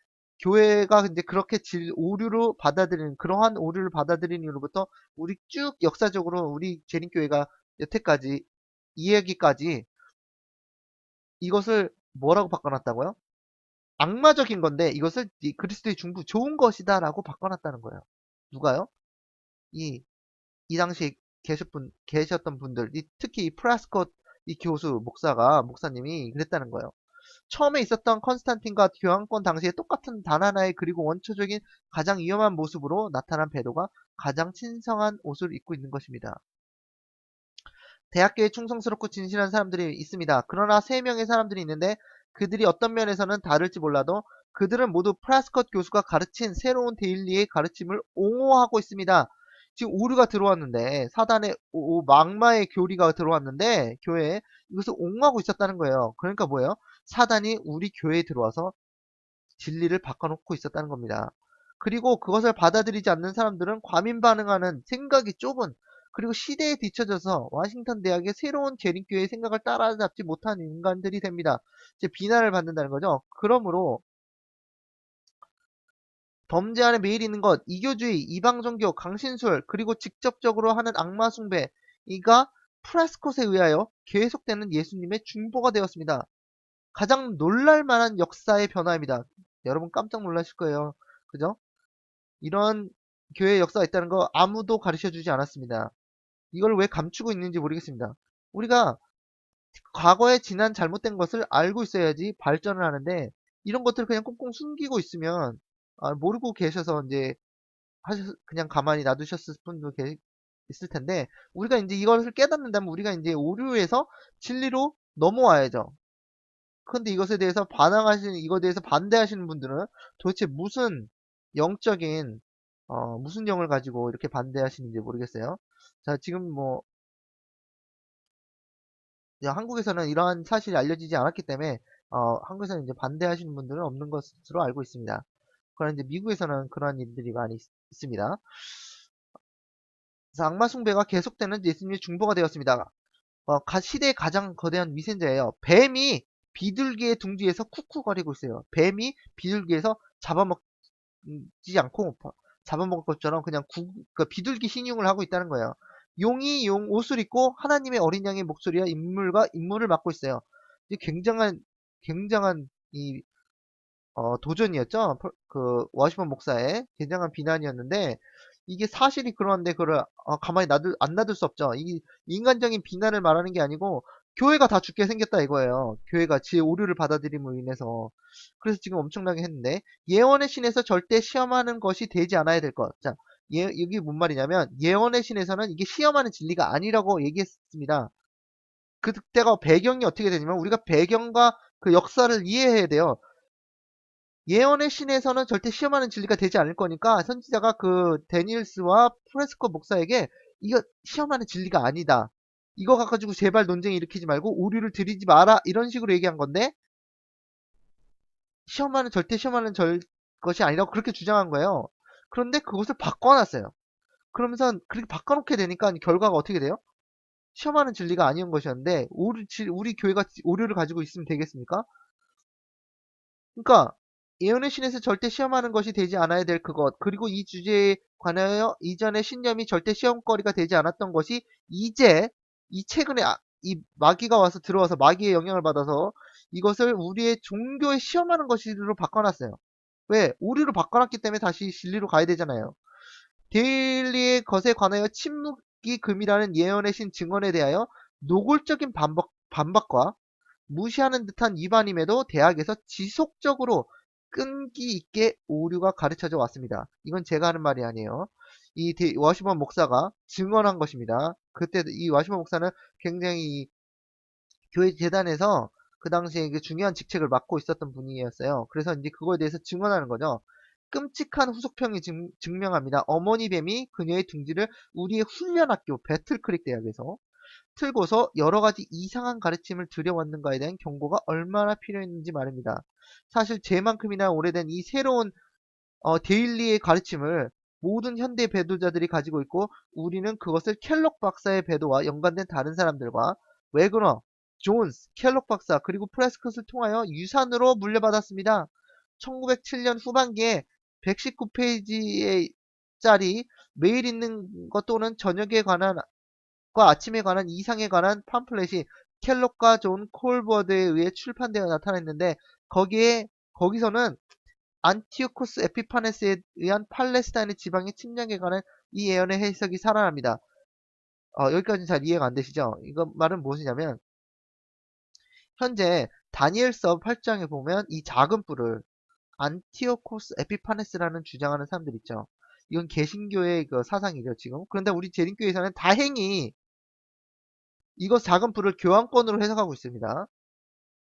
교회가 이제 그렇게 오류로 받아들이는 그러한 오류를 받아들이는 이후로부터 우리 쭉 역사적으로 우리 재림교회가 여태까지 이 얘기까지 이것을 뭐라고 바꿔놨다고요? 악마적인 건데 이것을 그리스도의 중부 좋은 것이다라고 바꿔놨다는 거예요. 누가요? 이 당시 계셨던 분들, 특히 이 프라스콧 이 목사님이 그랬다는 거예요. 처음에 있었던 컨스탄틴과 교황권 당시에 똑같은 단 하나의 그리고 원초적인 가장 위험한 모습으로 나타난 베드로가 가장 신성한 옷을 입고 있는 것입니다. 대학교에 충성스럽고 진실한 사람들이 있습니다. 그러나 3명의 사람들이 있는데 그들이 어떤 면에서는 다를지 몰라도 그들은 모두 프라스컷 교수가 가르친 새로운 데일리의 가르침을 옹호하고 있습니다. 지금 오류가 들어왔는데 사단의 막마의 교리가 들어왔는데 교회에 이것을 옹호하고 있었다는 거예요. 그러니까 뭐예요? 사단이 우리 교회에 들어와서 진리를 바꿔놓고 있었다는 겁니다. 그리고 그것을 받아들이지 않는 사람들은 과민 반응하는 생각이 좁은 그리고 시대에 뒤처져서 워싱턴 대학의 새로운 재림교회의 생각을 따라잡지 못한 인간들이 됩니다. 이제 비난을 받는다는 거죠. 그러므로 범죄 안에 매일 있는 것, 이교주의, 이방종교, 강신술, 그리고 직접적으로 하는 악마 숭배, 이가 프라스콧에 의하여 계속되는 예수님의 중보가 되었습니다. 가장 놀랄만한 역사의 변화입니다. 여러분 깜짝 놀라실 거예요. 그죠? 이런 교회의 역사가 있다는 거 아무도 가르쳐 주지 않았습니다. 이걸 왜 감추고 있는지 모르겠습니다. 우리가 과거에 지난 잘못된 것을 알고 있어야지 발전을 하는데 이런 것들을 그냥 꽁꽁 숨기고 있으면 모르고 계셔서 이제 그냥 가만히 놔두셨을 분도 있을 텐데 우리가 이제 이것을 깨닫는다면 우리가 이제 오류에서 진리로 넘어와야죠. 그런데 이것에 대해서 반대하시는 분들은 도대체 무슨 영적인 무슨 영을 가지고 이렇게 반대하시는지 모르겠어요. 자, 지금 뭐 한국에서는 이러한 사실이 알려지지 않았기 때문에 한국에서는 이제 반대하시는 분들은 없는 것으로 알고 있습니다. 그러나 이제 미국에서는 그러한 일들이 많이 있습니다. 그래서 악마 숭배가 계속되는 예수님의 중보가 되었습니다. 시대의 가장 거대한 위선자예요. 뱀이 비둘기의 둥지에서 쿡쿡거리고 있어요. 뱀이 비둘기에서 잡아먹지 않고 잡아먹을 것처럼 그냥 비둘기 신용을 하고 있다는 거예요. 용이 용 옷을 입고 하나님의 어린 양의 목소리와 임무를 맡고 있어요. 이 굉장한 이 도전이었죠. 그 워시먼 목사의 굉장한 비난이었는데 이게 사실이 그런데 그걸 가만히 안 놔둘 수 없죠. 이 인간적인 비난을 말하는 게 아니고 교회가 다 죽게 생겼다 이거예요. 교회가 지의 오류를 받아들임으로 인해서. 그래서 지금 엄청나게 했는데 예언의 신에서 절대 시험하는 것이 되지 않아야 될 것. 자, 여기 뭔 말이냐면 예언의 신에서는 이게 시험하는 진리가 아니라고 얘기했습니다. 그때가 배경이 어떻게 되냐면 우리가 배경과 그 역사를 이해해야 돼요. 예언의 신에서는 절대 시험하는 진리가 되지 않을 거니까 선지자가 그 데니엘스와 프레스코 목사에게 이거 시험하는 진리가 아니다. 이거 가지고 제발 논쟁 일으키지 말고 오류를 들이지 마라. 이런 식으로 얘기한 건데 절대 시험하는 것이 아니라고 그렇게 주장한 거예요. 그런데 그것을 바꿔놨어요. 그러면서 그렇게 바꿔놓게 되니까 결과가 어떻게 돼요? 시험하는 진리가 아니온 것이었는데 우리 교회가 오류를 가지고 있으면 되겠습니까? 그러니까 예언의 신에서 절대 시험하는 것이 되지 않아야 될 그것, 그리고 이 주제에 관하여 이전의 신념이 절대 시험거리가 되지 않았던 것이 이제 이 최근에 이 마귀가 와서 들어와서 마귀의 영향을 받아서 이것을 우리의 종교에 시험하는 것으로 바꿔놨어요. 왜? 오류로 바꿔놨기 때문에 다시 진리로 가야 되잖아요. 데일리의 것에 관하여 침묵이 금이라는 예언의 신 증언에 대하여 노골적인 반박과 무시하는 듯한 위반임에도 대학에서 지속적으로 끈기 있게 오류가 가르쳐져 왔습니다. 이건 제가 하는 말이 아니에요. 이 워시번 목사가 증언한 것입니다. 그때 이 워시번 목사는 굉장히 교회 재단에서 그 당시에 중요한 직책을 맡고 있었던 분이었어요. 그래서 이제 그거에 대해서 증언하는 거죠. 끔찍한 후속평이 증명합니다. 어머니 뱀이 그녀의 둥지를 우리의 훈련학교 배틀크릭 대학에서 틀고서 여러 가지 이상한 가르침을 들여왔는가에 대한 경고가 얼마나 필요했는지 말입니다. 사실 제만큼이나 오래된 이 새로운 데일리의 가르침을 모든 현대 배도자들이 가지고 있고 우리는 그것을 켈록 박사의 배도와 연관된 다른 사람들과 웨그너, 존스, 켈록 박사 그리고 프레스컷을 통하여 유산으로 물려받았습니다. 1907년 후반기에 119페이지짜리 매일 읽는 것 또는 저녁에 관한 아침에 관한 이상에 관한 팜플렛이 켈록과 존 콜버드에 의해 출판되어 나타났는데 거기서는 안티오코스 에피파네스에 의한 팔레스타인의 지방의 침략에 관한 이 예언의 해석이 살아납니다. 여기까지는 잘 이해가 안 되시죠? 이거 말은 무엇이냐면 현재 다니엘서 8장에 보면 이 작은 뿔을 안티오코스 에피파네스라는 주장하는 사람들 있죠. 이건 개신교의 그 사상이죠, 지금. 그런데 우리 재림교에서는 다행히 이것 작은 뿔을 교환권으로 해석하고 있습니다.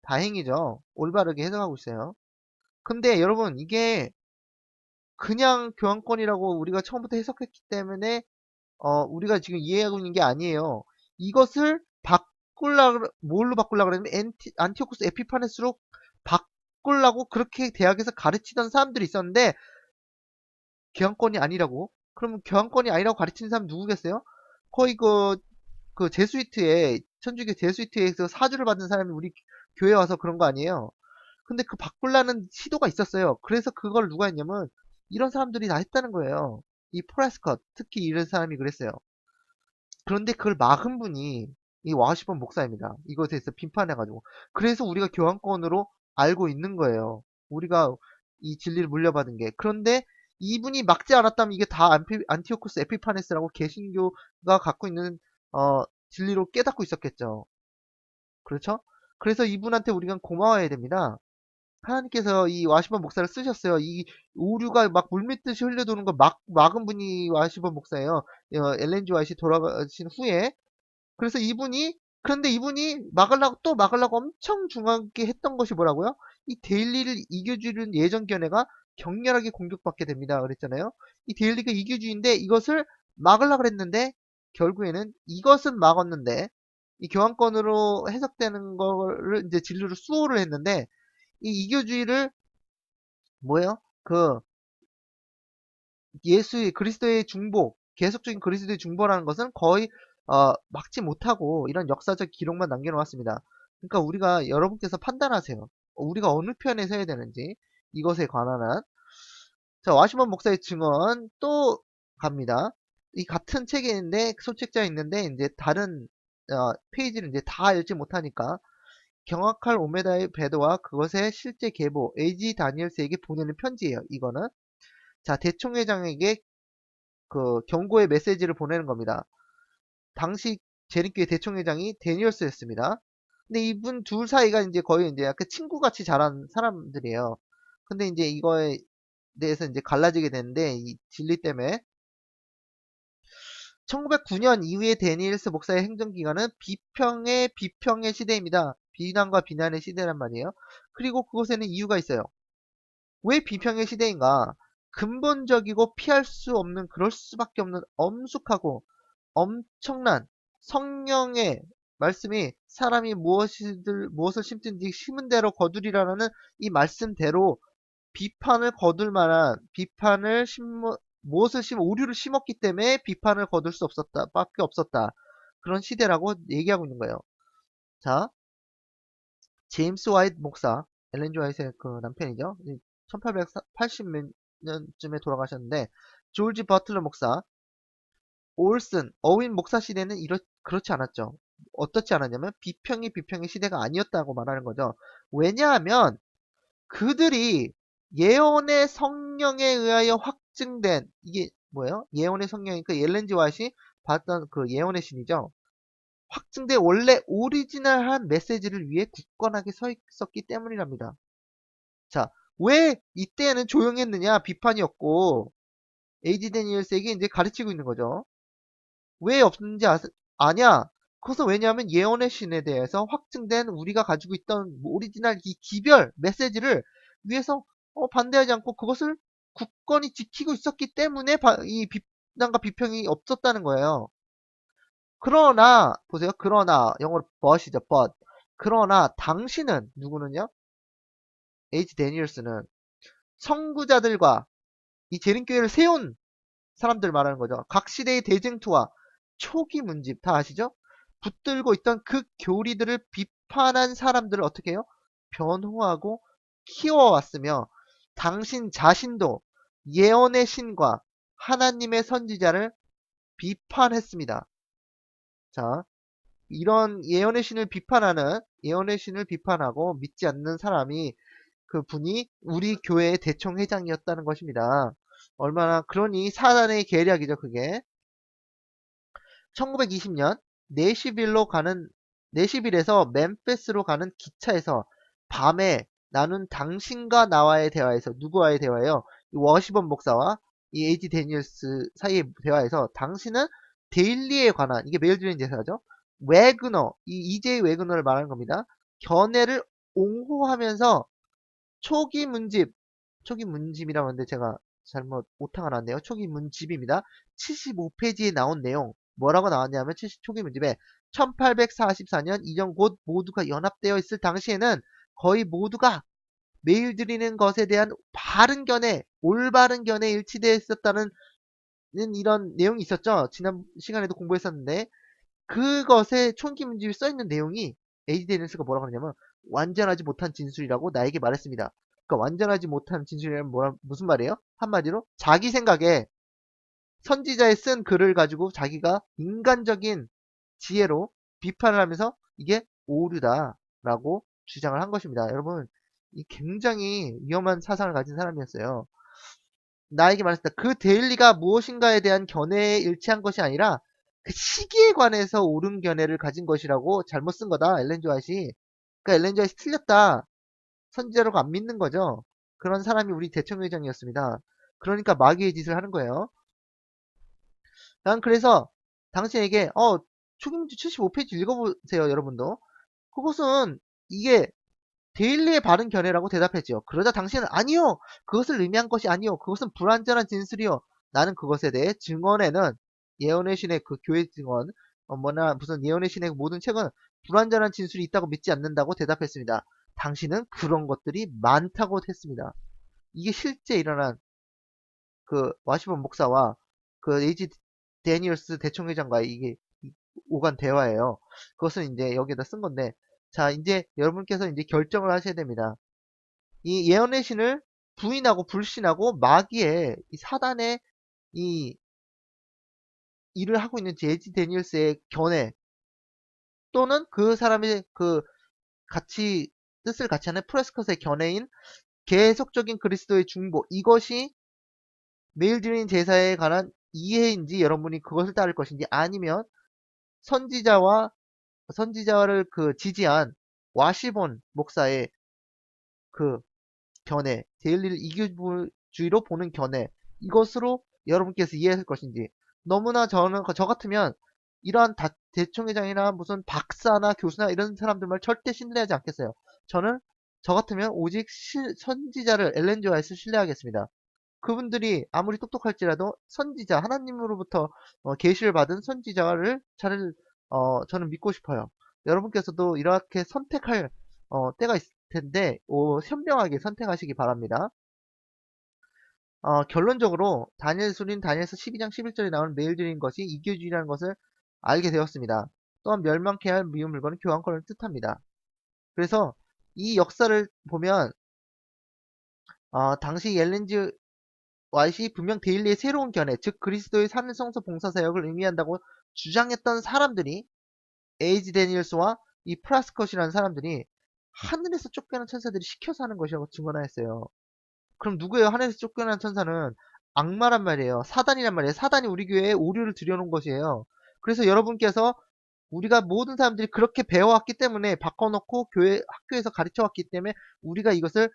다행이죠. 올바르게 해석하고 있어요. 근데 여러분 이게 그냥 교환권이라고 우리가 처음부터 해석했기 때문에 우리가 지금 이해하고 있는 게 아니에요. 이것을 뭘로 바꾸려고 그랬냐면 안티오코스 에피파네스로 바꾸려고 그렇게 대학에서 가르치던 사람들이 있었는데 교환권이 아니라고? 그러면 교환권이 아니라고 가르치는 사람 누구겠어요? 거의 그 제수이트에 천주교 제수이트에서 사주를 받은 사람이 우리 교회 와서 그런 거 아니에요. 근데 그 바꾸려는 시도가 있었어요. 그래서 그걸 누가 했냐면 이런 사람들이 다 했다는 거예요. 이 프레스컷 특히 이런 사람이 그랬어요. 그런데 그걸 막은 분이 이 와시번 목사입니다. 이것에 대해서 비판해가지고. 그래서 우리가 교환권으로 알고 있는 거예요. 우리가 이 진리를 물려받은 게. 그런데 이분이 막지 않았다면 이게 다 안티오코스 에피파네스라고 개신교가 갖고 있는 진리로 깨닫고 있었겠죠. 그렇죠? 그래서 이분한테 우리가 고마워해야 됩니다. 하나님께서 이 와시번 목사를 쓰셨어요. 이 오류가 막 물밀듯이 흘려도는 거 막은 분이 와시번 목사예요. 엘렌 지 와이시 돌아가신 후에. 그래서 그런데 이분이 막으려고 엄청 중요하게 했던 것이 뭐라고요? 이 데일리를 이교주의는 예전 견해가 격렬하게 공격받게 됩니다. 그랬잖아요. 이 데일리가 이교주의인데 이것을 막으려고 그랬는데 결국에는 이것은 막았는데 이 교환권으로 해석되는 거를 이제 진리로 수호를 했는데 이 이교주의를 뭐예요? 그 그리스도의 중보, 계속적인 그리스도의 중보라는 것은 거의 막지 못하고 이런 역사적 기록만 남겨놓았습니다. 그러니까 우리가 여러분께서 판단하세요. 우리가 어느 편에 서야 되는지 이것에 관한 한. 자, 와시먼 목사의 증언 또 갑니다. 이 같은 책에 있는데 소책자에 있는데 이제 다른 페이지를 이제 다 읽지 못하니까 경악할 오메다의 배도와 그것의 실제 계보 에이지 다니엘스에게 보내는 편지예요. 이거는 자 대총회장에게 그 경고의 메시지를 보내는 겁니다. 당시 재림교회 대총회장이 데니얼스였습니다. 근데 이분 둘 사이가 이제 거의 이제 약간 친구같이 자란 사람들이에요. 근데 이제 이거에 대해서 이제 갈라지게 되는데 이 진리 때문에 1909년 이후의 데니엘스 목사의 행정기간은 비평의 시대입니다. 비난과 비난의 시대란 말이에요. 그리고 그것에는 이유가 있어요. 왜 비평의 시대인가? 근본적이고 피할 수 없는, 그럴 수밖에 없는 엄숙하고 엄청난 성령의 말씀이 사람이 무엇을 심든지 심은 대로 거두리라는 이 말씀대로 비판을 거둘 만한, 무엇을 오류를 심었기 때문에 비판을 거둘 수 없었다, 밖에 없었다. 그런 시대라고 얘기하고 있는 거예요. 자, 제임스 와이트 목사, 엘렌 지 화이트의 그 남편이죠. 1880 몇 년쯤에 돌아가셨는데, 조지 버틀러 목사, 올슨, 어윈 목사 시대는 그렇지 않았죠. 어떻지 않았냐면, 비평의 시대가 아니었다고 말하는 거죠. 왜냐하면, 그들이 예언의 성령에 의하여 확증된, 이게 뭐예요? 예언의 성령이니까 엘렌 지 화이트이 봤던 그 예언의 신이죠. 확증된 원래 오리지널한 메시지를 위해 굳건하게 서 있었기 때문이랍니다. 자, 왜 이때는 조용했느냐? 비판이었고, 에이지 데니얼스에게 이제 가르치고 있는 거죠. 왜 없는지 아냐? 그것은 왜냐하면 예언의 신에 대해서 확증된 우리가 가지고 있던 오리지널 이 기별 메시지를 위해서 반대하지 않고 그것을 굳건히 지키고 있었기 때문에 이 비난과 비평이 없었다는 거예요. 그러나 보세요. 그러나 영어로 but이죠. but. 그러나 당신은 누구는요? 에이지 데니얼스는 선구자들과 이 재림교회를 세운 사람들 말하는 거죠. 각 시대의 대쟁투와 초기 문집 다 아시죠? 붙들고 있던 그 교리들을 비판한 사람들을 어떻게 해요? 변호하고 키워왔으며 당신 자신도 예언의 신과 하나님의 선지자를 비판했습니다. 자, 이런 예언의 신을 비판하고 믿지 않는 사람이 그 분이 우리 교회의 대총 회장이었다는 것입니다. 얼마나 그러니 사단의 계략이죠, 그게. 1920년 내시빌에서 멤피스로 가는 기차에서 밤에 나눈 당신과 나와의 대화에서 누구와의 대화예요? 이 워시번 목사와 이 에이지 데니얼스 사이의 대화에서 당신은 데일리에 관한 이게 메일드린 제사죠. 웨그너 이 이제이 웨그너를 말하는 겁니다. 견해를 옹호하면서 초기 문집이라고 하는데 제가 잘못 오타가 났네요. 초기 문집입니다. 75페이지에 나온 내용 뭐라고 나왔냐면 초기 문집에 1844년 이전 곧 모두가 연합되어 있을 당시에는 거의 모두가 매일 드리는 것에 대한 올바른 견해 일치되어 있었다는 이런 내용이 있었죠. 지난 시간에도 공부했었는데 그것에 초기 문집이 써있는 내용이 에이지 데니스가 뭐라고 하냐면 완전하지 못한 진술이라고 나에게 말했습니다. 그러니까 완전하지 못한 진술이라면 무슨 말이에요? 한마디로 자기 생각에 선지자의 쓴 글을 가지고 자기가 인간적인 지혜로 비판을 하면서 이게 오류다라고 주장을 한 것입니다. 여러분, 이 굉장히 위험한 사상을 가진 사람이었어요. 나에게 말했습니다. 그 데일리가 무엇인가에 대한 견해에 일치한 것이 아니라 그 시기에 관해서 옳은 견해를 가진 것이라고 잘못 쓴 거다. 엘렌 지 화이트이. 그러니까 엘렌 지 화이트이 틀렸다. 선지자라고 안 믿는 거죠. 그런 사람이 우리 대청회장이었습니다. 그러니까 마귀의 짓을 하는 거예요. 난 그래서 당신에게 초김주 75페이지 읽어보세요. 여러분도. 그것은 이게 데일리의 바른 견해라고 대답했죠. 그러자 당신은 아니요. 그것을 의미한 것이 아니요. 그것은 불완전한 진술이요. 나는 그것에 대해 증언에는 예언의 신의 그 교회 증언 무슨 예언의 신의 모든 책은 불완전한 진술이 있다고 믿지 않는다고 대답했습니다. 당신은 그런 것들이 많다고 했습니다. 이게 실제 일어난 그 와시본 목사와 그 에이지 데니얼스 대총회장과의 이게 오간 대화예요. 그것은 이제 여기에다 쓴 건데, 자, 이제 여러분께서 이제 결정을 하셔야 됩니다. 이 예언의 신을 부인하고 불신하고 마귀의 이 사단의 이 일을 하고 있는 에이지 데니얼스의 견해 또는 그 사람의 그 뜻을 같이 하는 프레스컷의 견해인 계속적인 그리스도의 중보 이것이 매일 드리는 제사에 관한 이해인지 여러분이 그것을 따를 것인지 아니면 선지자를 그 지지한 와시본 목사의 그 견해, 데일리를 이교주의로 보는 견해 이것으로 여러분께서 이해할 것인지 너무나 저 같으면 이러한 대총회장이나 무슨 박사나 교수나 이런 사람들 말 절대 신뢰하지 않겠어요. 저는 저 같으면 오직 선지자를 엘렌지 화이트를 신뢰하겠습니다. 그분들이 아무리 똑똑할지라도 선지자, 하나님으로부터 계시를 받은 선지자를 저는 믿고 싶어요. 여러분께서도 이렇게 선택할 때가 있을 텐데 현명하게 선택하시기 바랍니다. 결론적으로 다니엘서 12장 11절에 나오는 매일 드린 것이 이교주의라는 것을 알게 되었습니다. 또한 멸망케 할 미운 물건은 교환권을 뜻합니다. 그래서 이 역사를 보면 당시 엘렌지 와이시 분명 데일리의 새로운 견해, 즉 그리스도의 산성서 봉사사역을 의미한다고 주장했던 사람들이 에이지 데니엘스와 이 프라스컷이라는 사람들이 하늘에서 쫓겨난 천사들이 시켜서 하는 것이라고 증언하였어요. 그럼 누구예요? 하늘에서 쫓겨난 천사는 악마란 말이에요. 사단이란 말이에요. 사단이 우리 교회에 오류를 들여놓은 것이에요. 그래서 여러분께서 우리가 모든 사람들이 그렇게 배워왔기 때문에 바꿔놓고 학교에서 가르쳐왔기 때문에 우리가 이것을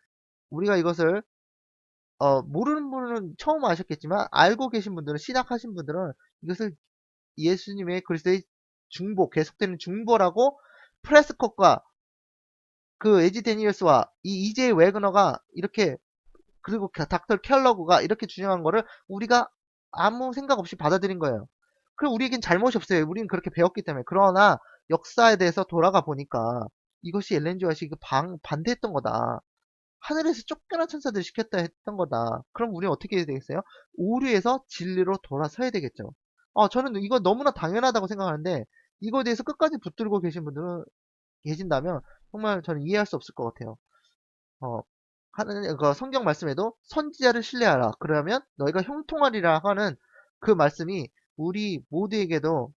모르는 분은 처음 아셨겠지만 알고 계신 분들은 신학하신 분들은 이것을 예수님의 그리스도의 중보, 계속되는 중보라고 프레스컷과 그 에지 데니얼스와 이 이제 웨그너가 이렇게 그리고 닥터 켈러그가 이렇게 주장한 거를 우리가 아무 생각 없이 받아들인 거예요. 그럼 우리에겐 잘못이 없어요. 우리는 그렇게 배웠기 때문에. 그러나 역사에 대해서 돌아가 보니까 이것이 엘렌 지 화이트가 반대했던 거다. 하늘에서 쫓겨난 천사들을 시켰다 했던 거다. 그럼 우리는 어떻게 해야 되겠어요? 오류에서 진리로 돌아서야 되겠죠. 저는 이거 너무나 당연하다고 생각하는데 이거에 대해서 끝까지 붙들고 계신 분들은 계신다면 정말 저는 이해할 수 없을 것 같아요. 어, 그 성경 말씀에도 선지자를 신뢰하라. 그러면 너희가 형통하리라 하는 그 말씀이 우리 모두에게도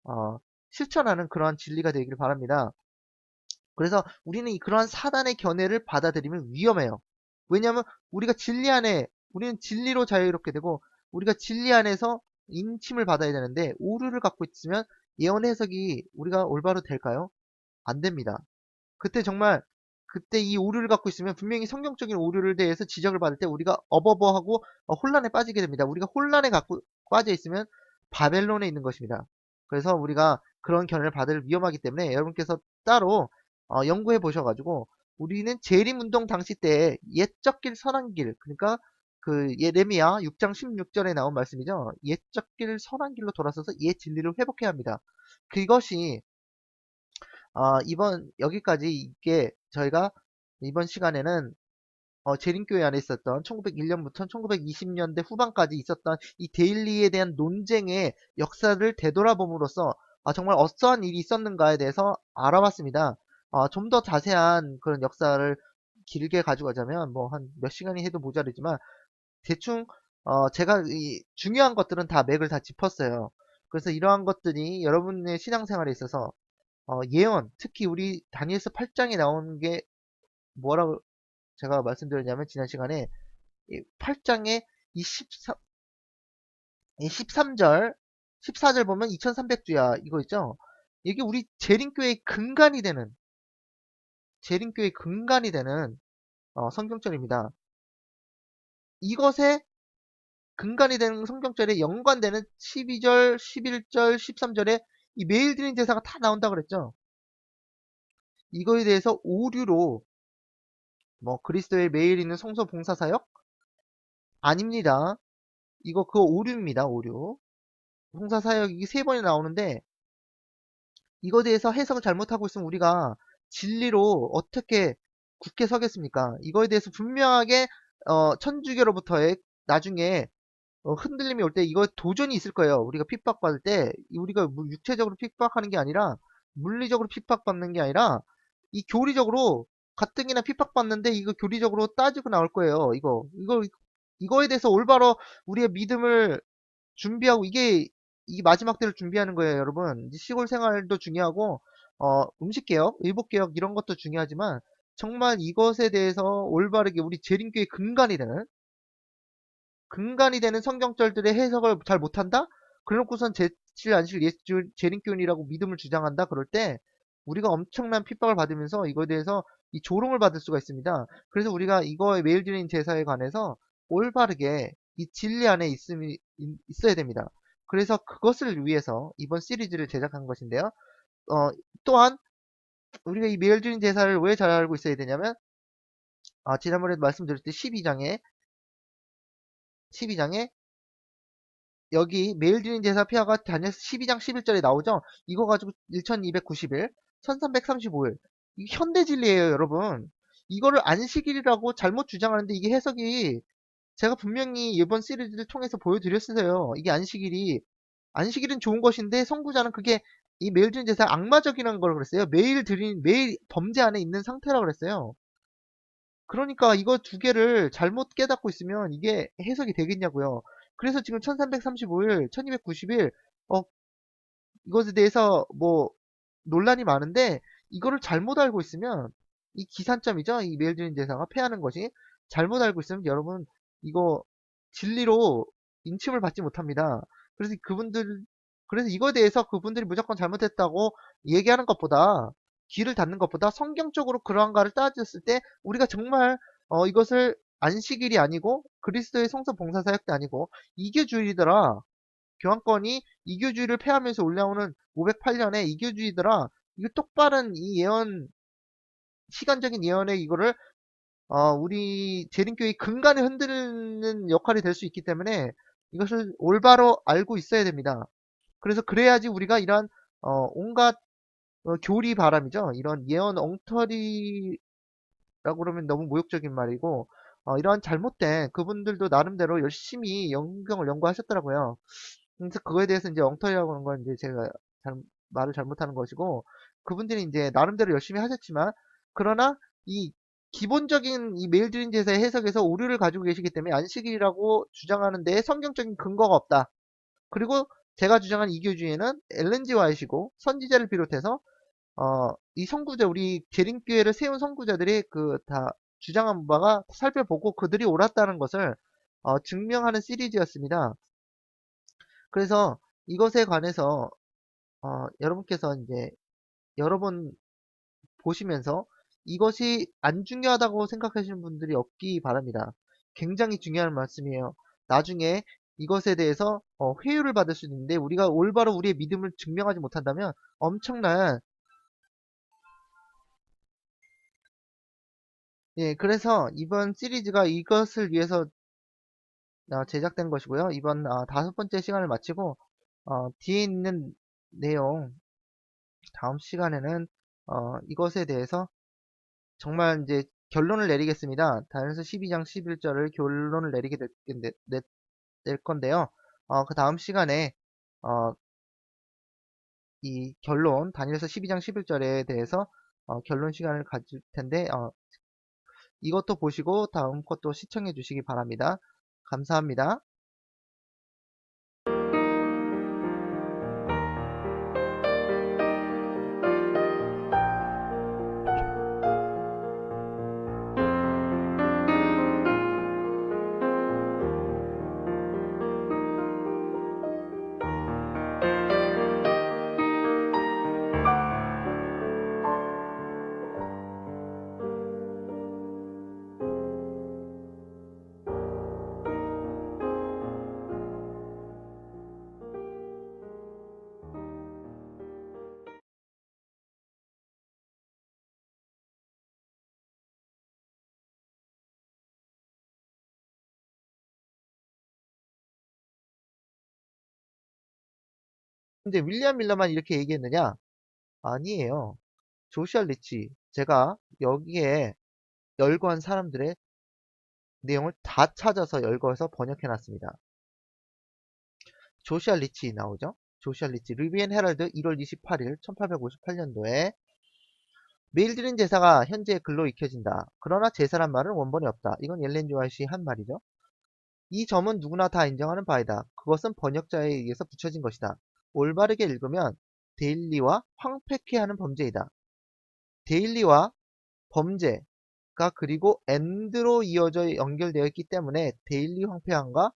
실천하는 그러한 진리가 되길 바랍니다. 그래서 우리는 그러한 사단의 견해를 받아들이면 위험해요. 왜냐하면 우리는 진리로 자유롭게 되고 우리가 진리 안에서 인침을 받아야 되는데 오류를 갖고 있으면 예언 해석이 우리가 올바로 될까요? 안 됩니다. 그때 이 오류를 갖고 있으면 분명히 성경적인 오류를 대해서 지적을 받을 때 우리가 어버버하고 혼란에 빠지게 됩니다. 우리가 혼란에 빠져 있으면 바벨론에 있는 것입니다. 그래서 우리가 그런 견해를 받을 위험하기 때문에 여러분께서 따로 연구해 보셔가지고 우리는 재림운동 당시 때 옛적 길 선한 길, 그러니까 그 예레미야 6장 16절에 나온 말씀이죠. 옛적 길 선한 길로 돌아서서 옛 진리를 회복해야 합니다. 그것이 여기까지 이게 저희가 이번 시간에는 재림교회 안에 있었던 1901년부터 1920년대 후반까지 있었던 이 데일리에 대한 논쟁의 역사를 되돌아봄으로써 정말 어떠한 일이 있었는가에 대해서 알아봤습니다. 좀 더 자세한 그런 역사를 길게 가지고 가자면 뭐 한 몇 시간이 해도 모자르지만 대충 제가 중요한 것들은 다 맥을 다 짚었어요. 그래서 이러한 것들이 여러분의 신앙생활에 있어서 예언, 특히 우리 다니엘서 8장에 나온 게 뭐라고 제가 말씀드렸냐면 지난 시간에 8장에 이 13절, 14절 보면 2300주야 이거 있죠? 이게 우리 재림교의 근간이 되는 성경절입니다. 이것에 근간이 되는 성경절에 연관되는 12절, 11절, 13절에 이 매일 드린 제사가 다 나온다 그랬죠? 이거에 대해서 오류로 그리스도의 매일 있는 성소 봉사 사역? 아닙니다. 이거 그거 오류입니다. 오류. 봉사 사역이 세 번이 나오는데 이거에 대해서 해석을 잘못하고 있으면 우리가 진리로 어떻게 굳게 서겠습니까? 이거에 대해서 분명하게 천주교로부터의 나중에 흔들림이 올 때 이거 도전이 있을 거예요. 우리가 핍박받을 때 우리가 육체적으로 핍박하는 게 아니라 물리적으로 핍박받는 게 아니라 이 교리적으로 가뜩이나 핍박받는데 이거 교리적으로 따지고 나올 거예요. 이거에 대해서 올바로 우리의 믿음을 준비하고 이게 마지막 때를 준비하는 거예요, 여러분. 이제 시골 생활도 중요하고 음식 개혁, 의복 개혁 이런 것도 중요하지만 정말 이것에 대해서 올바르게 우리 재림교의 근간이 되는 성경절들의 해석을 잘 못한다? 그래놓고선 제칠 안식 재림교인이라고 믿음을 주장한다? 그럴 때 우리가 엄청난 핍박을 받으면서 이거에 대해서 이 조롱을 받을 수가 있습니다. 그래서 우리가 이거에 매일 드리는 제사에 관해서 올바르게 이 진리 안에 있어야 됩니다. 그래서 그것을 위해서 이번 시리즈를 제작한 것인데요. 또한 우리가 이 매일 드리는 제사를 왜 잘 알고 있어야 되냐면 지난번에 말씀드렸듯이 12장에 여기 메일 드린 제사 피아가 다니엘서 12장 11절에 나오죠? 이거 가지고 1290일, 1335일. 이게 현대 진리예요, 여러분. 이거를 안식일이라고 잘못 주장하는데 이게 해석이 제가 분명히 이번 시리즈를 통해서 보여드렸어요. 이게 안식일은 좋은 것인데 선구자는 그게 이 메일 드린 제사 악마적이라는 걸 그랬어요. 매일 범죄 안에 있는 상태라고 그랬어요. 그러니까 이거 두 개를 잘못 깨닫고 있으면 이게 해석이 되겠냐고요. 그래서 지금 1335일, 1290일, 이것에 대해서 뭐 논란이 많은데 이거를 잘못 알고 있으면 이 기산점이죠. 이 메일 드린 제사가 패하는 것이 잘못 알고 있으면 여러분 이거 진리로 인침을 받지 못합니다. 그래서 이거에 대해서 그분들이 무조건 잘못했다고 얘기하는 것보다 귀를 닫는 것보다 성경적으로 그러한가를 따졌을 때 우리가 정말 이것을 안식일이 아니고 그리스도의 성서 봉사 사역도 아니고 이교주의더라. 교황권이 이교주의를 폐하면서 올라오는 508년에 이교주의더라. 이거 똑바른 이 예언, 시간적인 예언의 이거를 우리 재림교의 근간을 흔드는 역할이 될 수 있기 때문에 이것을 올바로 알고 있어야 됩니다. 그래서 그래야지 우리가 이러한 온갖 교리 바람이죠. 이런 예언 엉터리라고 그러면 너무 모욕적인 말이고 이러한 잘못된 그분들도 나름대로 열심히 성경을 연구하셨더라고요. 그래서 그거에 대해서 이제 엉터리라고 하는 건 이제 제가 말을 잘못하는 것이고 그분들이 이제 나름대로 열심히 하셨지만 그러나 이 기본적인 이 메일 드린 제사의 해석에서 오류를 가지고 계시기 때문에 안식일이라고 주장하는 데 성경적인 근거가 없다. 그리고 제가 주장한 이교주의는 엘렌지 와이시고 선지자를 비롯해서 이 선구자 우리 재림교회를 세운 선구자들이 그 다 주장한 바가 살펴보고 그들이 옳았다는 것을 증명하는 시리즈였습니다. 그래서 이것에 관해서 여러분께서 이제 여러 번 보시면서 이것이 안 중요하다고 생각하시는 분들이 없기 바랍니다. 굉장히 중요한 말씀이에요. 나중에 이것에 대해서 회유를 받을 수 있는데 우리가 올바로 우리의 믿음을 증명하지 못한다면 엄청난 예, 그래서 이번 시리즈가 이것을 위해서 제작된 것이고요. 이번 5번째 시간을 마치고 뒤에 있는 내용 다음 시간에는 이것에 대해서 정말 이제 결론을 내리겠습니다. 다니엘서 12장 11절을 결론을 낼 건데요. 그 다음 시간에 어, 이 결론 다니엘서 12장 11절에 대해서 결론 시간을 가질 텐데 이것도 보시고 다음 것도 시청해 주시기 바랍니다. 감사합니다. 근데 윌리엄 밀러만 이렇게 얘기했느냐? 아니에요. 조슈아 리치 제가 여기에 열거한 사람들의 내용을 다 찾아서 열거해서 번역해 놨습니다. 조슈아 리치 나오죠? 조슈아 리치 리비엔 헤럴드 1월 28일 1858년도에 메일 드린 제사가 현재 글로 익혀진다. 그러나 제사란 말은 원본에 없다. 이건 옐렌 조아시 한 말이죠. 이 점은 누구나 다 인정하는 바이다. 그것은 번역자에 의해서 붙여진 것이다. 올바르게 읽으면 데일리와 황폐케 하는 범죄이다. 데일리와 범죄가 그리고 엔드로 이어져 연결되어 있기 때문에 데일리 황폐함과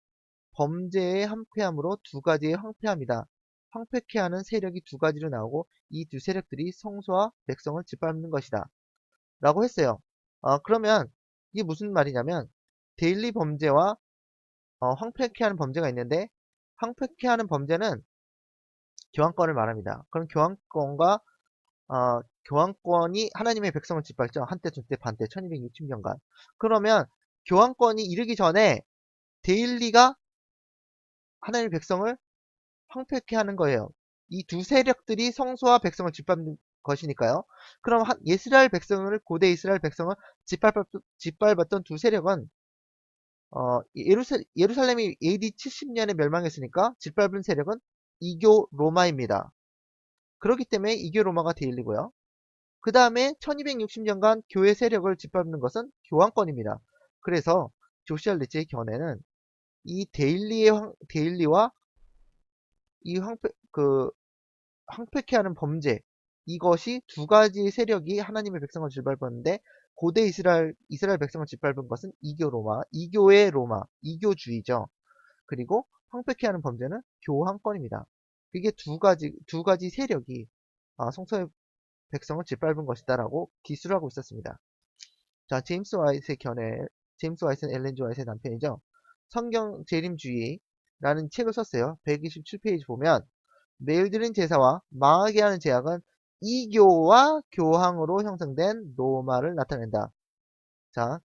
범죄의 황폐함으로 두 가지의 황폐함이다. 황폐케 하는 세력이 두 가지로 나오고 이 두 세력들이 성소와 백성을 짓밟는 것이다. 라고 했어요. 그러면 이게 무슨 말이냐면 데일리 범죄와 황폐케 하는 범죄가 있는데 황폐케 하는 범죄는 교환권을 말합니다. 그럼 교환권과 교황권이 하나님의 백성을 짓밟죠. 한때, 저때, 반때, 1260년간. 그러면 교황권이 이르기 전에 데일리가 하나님의 백성을 황폐케 하는 거예요. 이 두 세력들이 성소와 백성을 짓밟는 것이니까요. 그럼 이스라엘 백성을, 고대 이스라엘 백성을 짓밟았던 두 세력은 예루살렘이 AD 70년에 멸망했으니까 짓밟은 세력은 이교 로마입니다. 그렇기 때문에 이교 로마가 데일리고요. 그 다음에 1260년간 교회 세력을 짓밟는 것은 교황권입니다. 그래서 조시아 리츠의 견해는 이 데일리와 이 황폐케 하는 범죄, 이것이 두 가지 세력이 하나님의 백성을 짓밟았는데, 고대 이스라엘 백성을 짓밟은 것은 이교 로마, 이교의 로마, 이교주의죠. 그리고 황폐케 하는 범죄는 교황권입니다. 그게 두 가지 세력이 성서의 백성을 짓밟은 것이다라고 기술을 하고 있었습니다. 자, 제임스 와이트는 엘렌 지 와이트의 남편이죠. 성경 재림주의라는 책을 썼어요. 127페이지 보면 매일 드린 제사와 망하게 하는 제약은 이교와 교황으로 형성된 로마를 나타낸다. 자,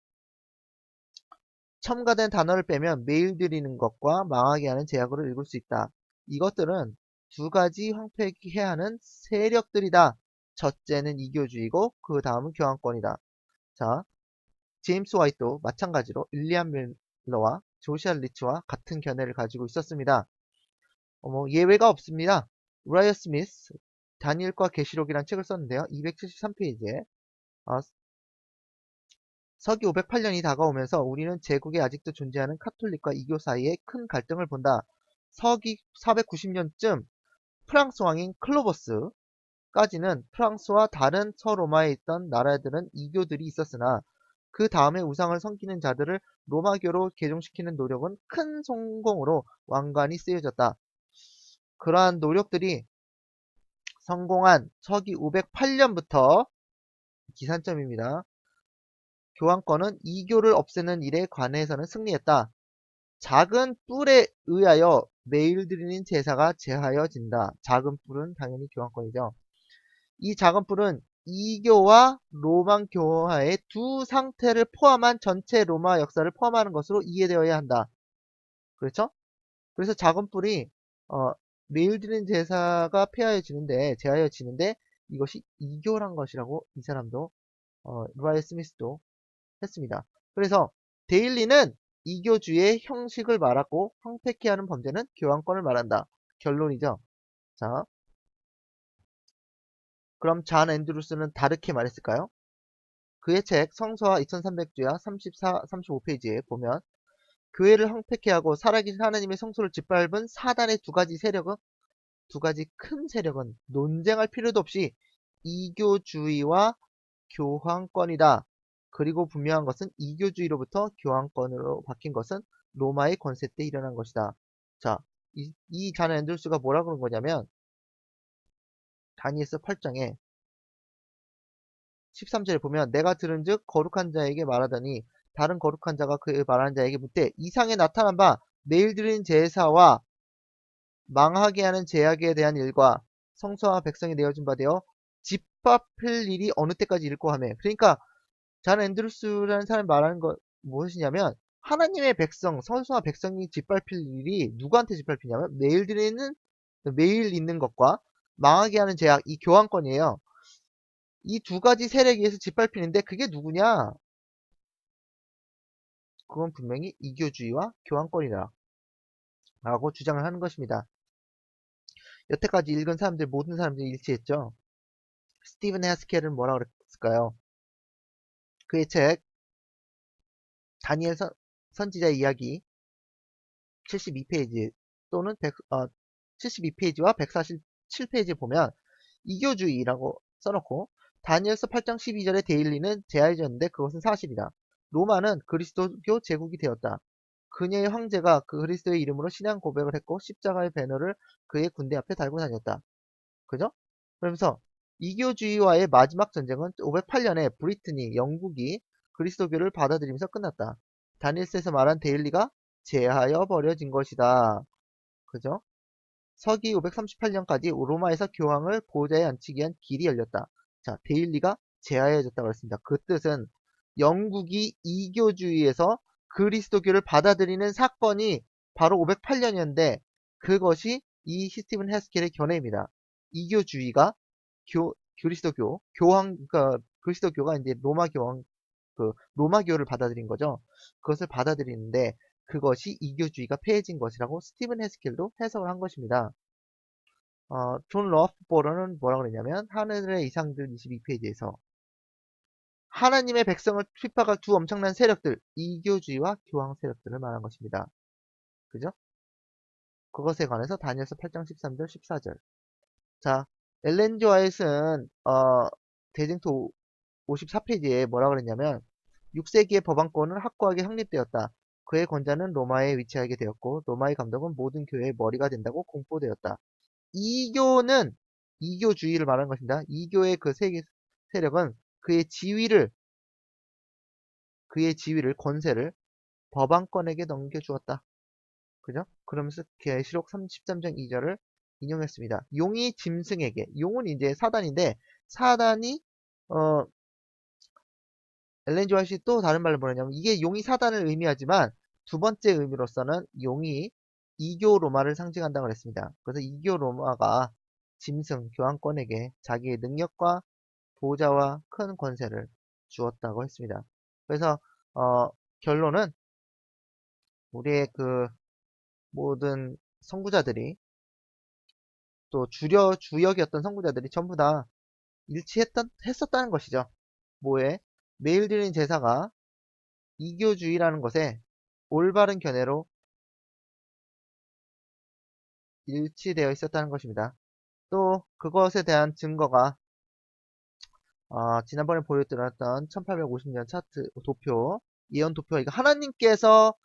첨가된 단어를 빼면 매일 드리는 것과 망하게 하는 제약으로 읽을 수 있다. 이것들은 두 가지 황폐케 하는 세력들이다. 첫째는 이교주의고 그 다음은 교황권이다. 자, 제임스 화이트도 마찬가지로 윌리엄 밀러와 조시아 리츠와 같은 견해를 가지고 있었습니다. 예외가 없습니다. 우라이어 스미스, 다니엘과 계시록이라는 책을 썼는데요. 273페이지에 서기 508년이 다가오면서 우리는 제국에 아직도 존재하는 카톨릭과 이교 사이에 큰 갈등을 본다. 서기 490년쯤 프랑스 왕인 클로버스까지는 프랑스와 다른 서로마에 있던 나라들은 이교들이 있었으나 그 다음에 우상을 섬기는 자들을 로마교로 개종시키는 노력은 큰 성공으로 왕관이 쓰여졌다. 그러한 노력들이 성공한 서기 508년부터 기산점입니다. 교황권은 이교를 없애는 일에 관해서는 승리했다. 작은 뿔에 의하여 매일 드리는 제사가 제하여진다. 작은 뿔은 당연히 교황권이죠. 이 작은 뿔은 이교와 로만 교화의 두 상태를 포함한 전체 로마 역사를 포함하는 것으로 이해되어야 한다. 그렇죠? 그래서 작은 뿔이 매일 드리는 제사가 제하여지는데 이것이 이교란 것이라고 이 사람도 루아이어 스미스도 했습니다. 그래서 데일리는 이교주의의 형식을 말하고 황폐케 하는 범죄는 교황권을 말한다. 결론이죠. 자, 그럼 잔 앤드루스는 다르게 말했을까요? 그의 책 성서와 2300주야 34, 35페이지에 보면 교회를 황폐케 하고 살아계신 하나님의 성소를 짓밟은 사단의 두 가지 큰 세력은 논쟁할 필요도 없이 이교주의와 교황권이다. 그리고 분명한 것은 이교주의로부터 교황권으로 바뀐 것은 로마의 권세 때 일어난 것이다. 자, 이 잔 앤드루스가 뭐라 그런 거냐면 다니엘서 8장에 13절에 보면 내가 들은즉 거룩한 자에게 말하더니 다른 거룩한 자가 그 말하는 자에게 묻되 이상에 나타난 바 매일 드리는 제사와 망하게 하는 제약에 대한 일과 성소와 백성이 내어준 바 되어 짓밟힐 일이 어느 때까지 일고 하며 그러니까 잔 앤드루스라는 사람이 말하는 건 무엇이냐면 하나님의 백성, 성소와 백성이 짓밟힐 일이 누구한테 짓밟히냐면 매일 있는 것과 망하게 하는 제약, 이 교황권이에요. 이 두 가지 세력에 의해서 짓밟히는데 그게 누구냐? 그건 분명히 이교주의와 교황권이다 라고 주장을 하는 것입니다. 여태까지 읽은 모든 사람들이 일치했죠. 스티븐 헤스켈은 뭐라고 그랬을까요? 그의 책 다니엘 선지자의 이야기 72페이지 또는 72페이지와 147페이지에 보면 이교주의라고 써놓고 다니엘서 8장 12절의 데일리는 제하해졌는데 그것은 사실이다. 로마는 그리스도교 제국이 되었다. 그녀의 황제가 그 그리스도의 이름으로 신앙 고백을 했고 십자가의 배너를 그의 군대 앞에 달고 다녔다. 그죠? 그러면서 이교주의와의 마지막 전쟁은 508년에 브리트니, 영국이 그리스도교를 받아들이면서 끝났다. 다니엘서에서 말한 데일리가 제하여 버려진 것이다. 그죠? 서기 538년까지 로마에서 교황을 보좌에 앉히기 위한 길이 열렸다. 자, 데일리가 제하해졌다고 했습니다. 그 뜻은 영국이 이교주의에서 그리스도교를 받아들이는 사건이 바로 508년이었는데 그것이 이 스티븐 헤스켈의 견해입니다. 이교주의가 그리스도교 교황 그러니까 그리스도교가 이제 로마 교황 그 로마교를 받아들인 거죠. 그것을 받아들이는데 그것이 이교주의가 폐해진 것이라고 스티븐 헤스켈도 해석을 한 것입니다. 존 러프보러는 뭐라 그랬냐면 하늘의 이상들 22페이지에서 하나님의 백성을 핍박할 두 엄청난 세력들 이교주의와 교황 세력들을 말한 것입니다. 그죠? 그것에 관해서 다니엘서 8장 13절 14절 자 엘렌 지 화이트는 대쟁투 54페이지에 뭐라 그랬냐면 6세기의 법안권은 확고하게 확립되었다. 그의 권자는 로마에 위치하게 되었고 로마의 감독은 모든 교회의 머리가 된다고 공포되었다. 이교는 이교주의를 말하는 것입니다. 이교의 그 세력은 그의 지위를 권세를 법안권에게 넘겨주었다. 그죠? 그러면서 계시록 13장 2절을 인용했습니다. 용이 짐승에게 용은 이제 사단인데 사단이 엘렌 지 화이트이 또 다른 말로 뭐냐면 이게 용이 사단을 의미하지만 두 번째 의미로서는 용이 이교 로마를 상징한다고 했습니다. 그래서 이교 로마가 짐승 교황권에게 자기의 능력과 보좌와 큰 권세를 주었다고 했습니다. 그래서 결론은 우리의 그 모든 선구자들이 또 주역이었던 선구자들이 전부 다 했었다는 것이죠. 뭐에 매일 드리는 제사가 이교주의라는 것에 올바른 견해로 일치되어 있었다는 것입니다. 또 그것에 대한 증거가 지난번에 보여드렸던 1850년 차트 도표 예언 도표 이거 하나님께서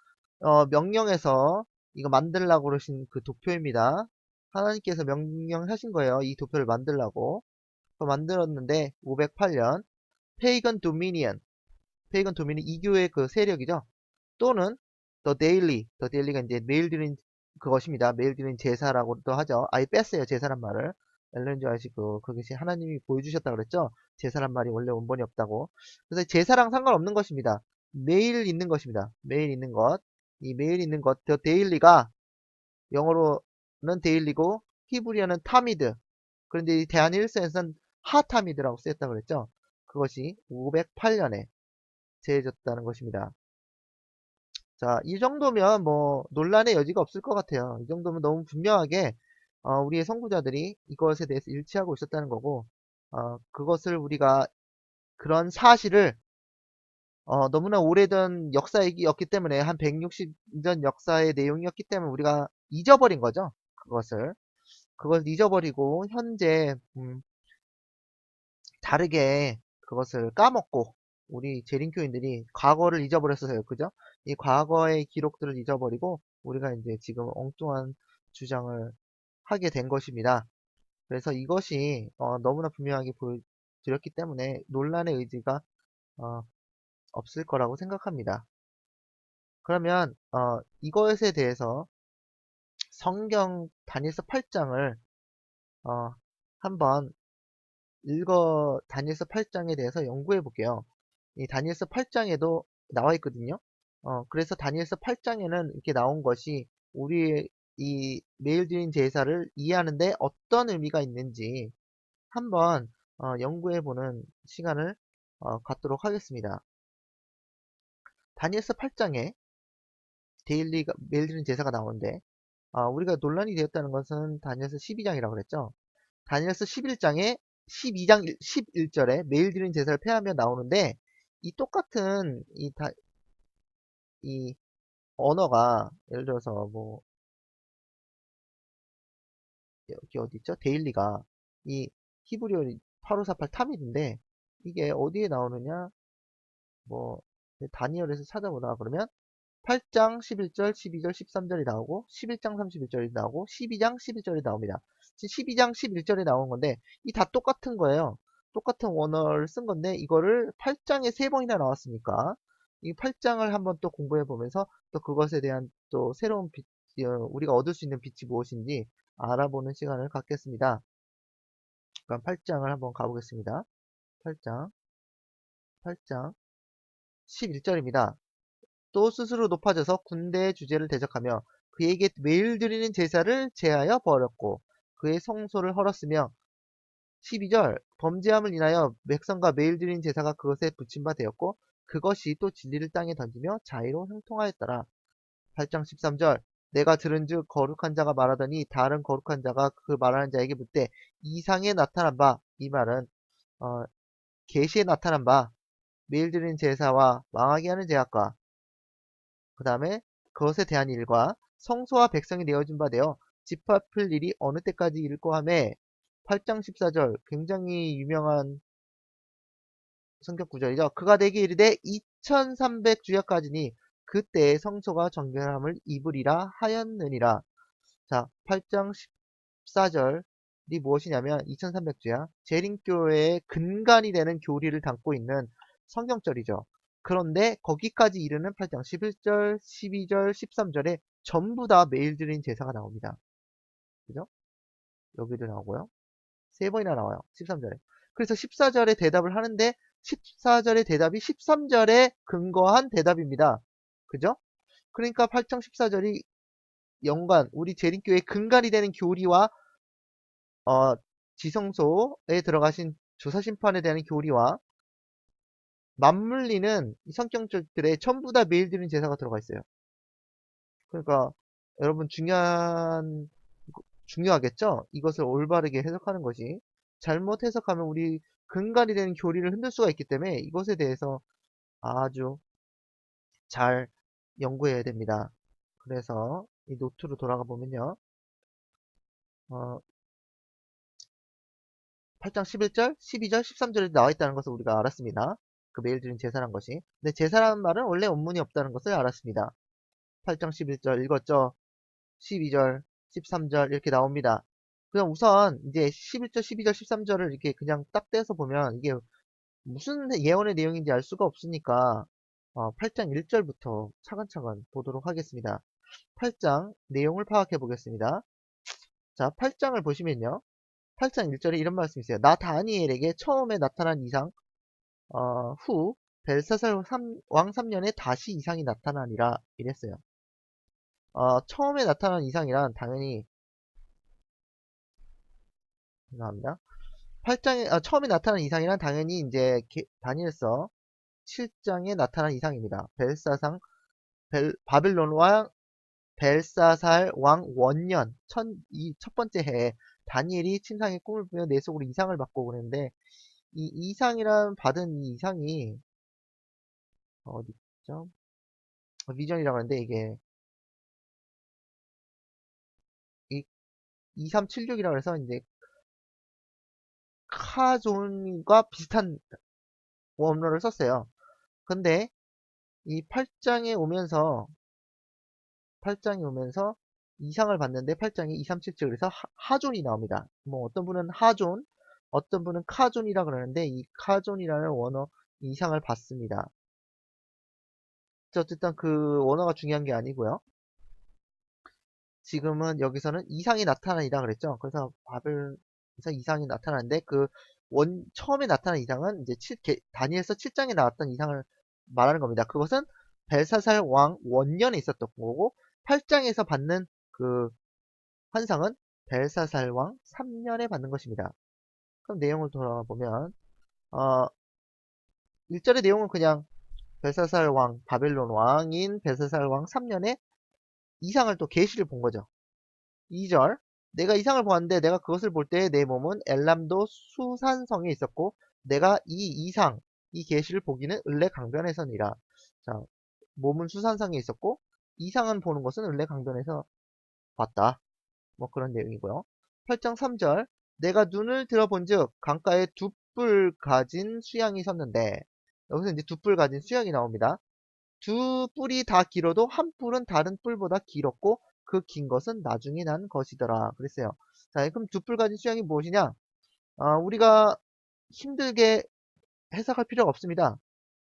명령해서 이거 만들라고 그러신 그 도표입니다. 하나님께서 명령하신 거예요. 이 도표를 만들라고. 만들었는데 508년 페이건 도미니언 이교의 그 세력이죠. 또는 더 데일리가 이제 매일 드린 그것입니다. 매일 드린 제사라고도 하죠. 아예 뺐어요. 제사란 말을. 엘렌 지 화이트 그것이 하나님이 보여주셨다 그랬죠. 제사란 말이 원래 원본이 없다고. 그래서 제사랑 상관없는 것입니다. 매일 있는 것입니다. 매일 있는 것. 이 매일 있는 것, 더 데일리가 영어로는 데일리고 히브리어는 타미드. 그런데 이 대한일서에서는 하타미드라고 쓰였다고 그랬죠. 그것이 508년에 제해졌다는 것입니다. 자, 이 정도면 뭐 논란의 여지가 없을 것 같아요. 이 정도면 너무 분명하게 우리의 선구자들이 이것에 대해서 일치하고 있었다는 거고 그것을 우리가 그런 사실을 너무나 오래된 역사이었기 때문에 한 160년 역사의 내용이었기 때문에 우리가 잊어버린 거죠. 그걸 잊어버리고 현재 다르게 그것을 까먹고 우리 재림교인들이 과거를 잊어버렸어요. 그죠? 이 과거의 기록들을 잊어버리고 우리가 이제 지금 엉뚱한 주장을 하게 된 것입니다. 그래서 이것이 너무나 분명하게 보여드렸기 때문에 논란의 의지가 없을 거라고 생각합니다. 그러면 이것에 대해서 성경 다니엘서 8장을 한번 다니엘서 8장에 대해서 연구해 볼게요. 이 다니엘서 8장에도 나와 있거든요. 그래서 다니엘서 8장에는 이렇게 나온 것이 우리 이 매일 드린 제사를 이해하는데 어떤 의미가 있는지 한번 연구해 보는 시간을 갖도록 하겠습니다. 다니엘서 8장에 매일 드린 제사가 나오는데 우리가 논란이 되었다는 것은 다니엘서 12장이라고 그랬죠. 다니엘서 11장에 12장 11절에 매일 드린 제사를 폐하며 나오는데 이 똑같은 이 언어가 예를 들어서 뭐 여기 어디 있죠? 데일리가 이 히브리어 8548 타밋인데 이게 어디에 나오느냐? 뭐 다니엘에서 찾아보다가 그러면 8장 11절, 12절, 13절이 나오고 11장 31절이 나오고 12장 11절이 나옵니다. 지금 12장 11절에 나온 건데 이 다 똑같은 거예요. 똑같은 원어를 쓴 건데 이거를 8장에 3번이나 나왔으니까 이 8장을 한번 또 공부해 보면서 또 그것에 대한 또 새로운 우리가 얻을 수 있는 빛이 무엇인지 알아보는 시간을 갖겠습니다. 그럼 8장을 한번 가보겠습니다. 8장 11절입니다. 또 스스로 높아져서 군대의 주제를 대적하며 그에게 매일 드리는 제사를 제하여 버렸고 그의 성소를 헐었으며 12절 범죄함을 인하여 백성과 매일 드리는 제사가 그것에 붙임 바 되었고 그것이 또 진리를 땅에 던지며 자의로 형통하였더라. 8장 13절 내가 들은즉 거룩한 자가 말하더니 다른 거룩한 자가 그 말하는 자에게 묻되 이상에 나타난 바 이 말은 계시에 나타난 바 매일 드리는 제사와 망하게 하는 제약과 그 다음에 그것에 대한 일과 성소와 백성이 내어준 바 되어 집합할 일이 어느 때까지 일고 하매 8장 14절 굉장히 유명한 성격 구절이죠. 그가 내게 이르되 2300주야까지니 그때의 성소가 정결함을 입으리라 하였느니라. 자, 8장 14절이 무엇이냐면 2300주야 재림교회의 근간이 되는 교리를 담고 있는 성경절이죠. 그런데 거기까지 이르는 8장 11절, 12절, 13절에 전부 다 매일 드린 제사가 나옵니다. 그죠? 여기도 나오고요. 세 번이나 나와요. 13절에. 그래서 14절에 대답을 하는데 14절의 대답이 13절에 근거한 대답입니다. 그죠? 그러니까 8장 14절이 연관, 우리 재림교의 근간이 되는 교리와 지성소에 들어가신 조사심판에 대한 교리와 맞물리는 성경절들에 전부 다 매일 드린 제사가 들어가 있어요. 그러니까 여러분 중요하겠죠? 이것을 올바르게 해석하는 것이. 잘못 해석하면 우리 근간이 되는 교리를 흔들 수가 있기 때문에 이것에 대해서 아주 잘 연구해야 됩니다. 그래서 이 노트로 돌아가 보면요. 8장 11절, 12절, 13절에 나와 있다는 것을 우리가 알았습니다. 그 매일 드린 제사란 것이. 근데 제사라는 말은 원래 원문이 없다는 것을 알았습니다. 8장 11절 읽었죠? 12절, 13절 이렇게 나옵니다. 그냥 우선 이제 11절, 12절, 13절을 이렇게 그냥 딱 떼서 보면 이게 무슨 예언의 내용인지 알 수가 없으니까 8장 1절부터 차근차근 보도록 하겠습니다. 8장 내용을 파악해 보겠습니다. 자, 8장을 보시면요. 8장 1절에 이런 말씀이 있어요. 나 다니엘에게 처음에 나타난 이상 후 벨사살 왕 3년에 다시 이상이 나타나니라 이랬어요. 처음에 나타난 이상이란 당연히 죄송합니다. 8장에 처음에 나타난 이상이란 당연히 이제 다니엘서 7장에 나타난 이상입니다. 바빌론 왕 벨사살 왕 원년 첫 번째 해에 다니엘이 침상에 꿈을 꾸며 내 속으로 이상을 받고 그랬는데 이 이상이란 받은 이 이상이 어디죠? 비전이라고 하는데 이게 2376이라고 해서 이제 카존과 비슷한 원어를 썼어요. 근데 이 8장에 오면서 이상을 봤는데 8장에 237절 그래서 하존이 나옵니다. 뭐 어떤 분은 하존, 어떤 분은 카존이라 그러는데 이 카존이라는 원어 이상을 봤습니다. 어쨌든 그 원어가 중요한 게 아니고요. 지금은 여기서는 이상이 나타나니라 그랬죠. 그래서 바벨에서 이상이 나타나는데 처음에 나타난 이상은 이제 다니엘서 7장에 나왔던 이상을 말하는 겁니다. 그것은 벨사살 왕 원년에 있었던 거고 8장에서 받는 그 환상은 벨사살 왕 3년에 받는 것입니다. 그럼 내용을 돌아보면 1절의 내용은 그냥 벨사살 왕, 바벨론 왕인 벨사살 왕 3년에 이상을 또 계시를 본 거죠. 2절 내가 이상을 보았는데 내가 그것을 볼 때 내 몸은 엘람도 수산성에 있었고 내가 이 계시를 보기는 을레 강변에서니라. 자, 몸은 수산성에 있었고 이상은 보는 것은 을레 강변에서 봤다. 뭐 그런 내용이고요. 8장 3절 내가 눈을 들어본즉 강가에 두 뿔 가진 수양이 섰는데 여기서 이제 두 뿔 가진 수양이 나옵니다. 두 뿔이 다 길어도 한 뿔은 다른 뿔보다 길었고 그 긴 것은 나중에 난 것이더라 그랬어요. 자, 그럼 두 뿔 가진 수양이 무엇이냐? 우리가 힘들게 해석할 필요가 없습니다.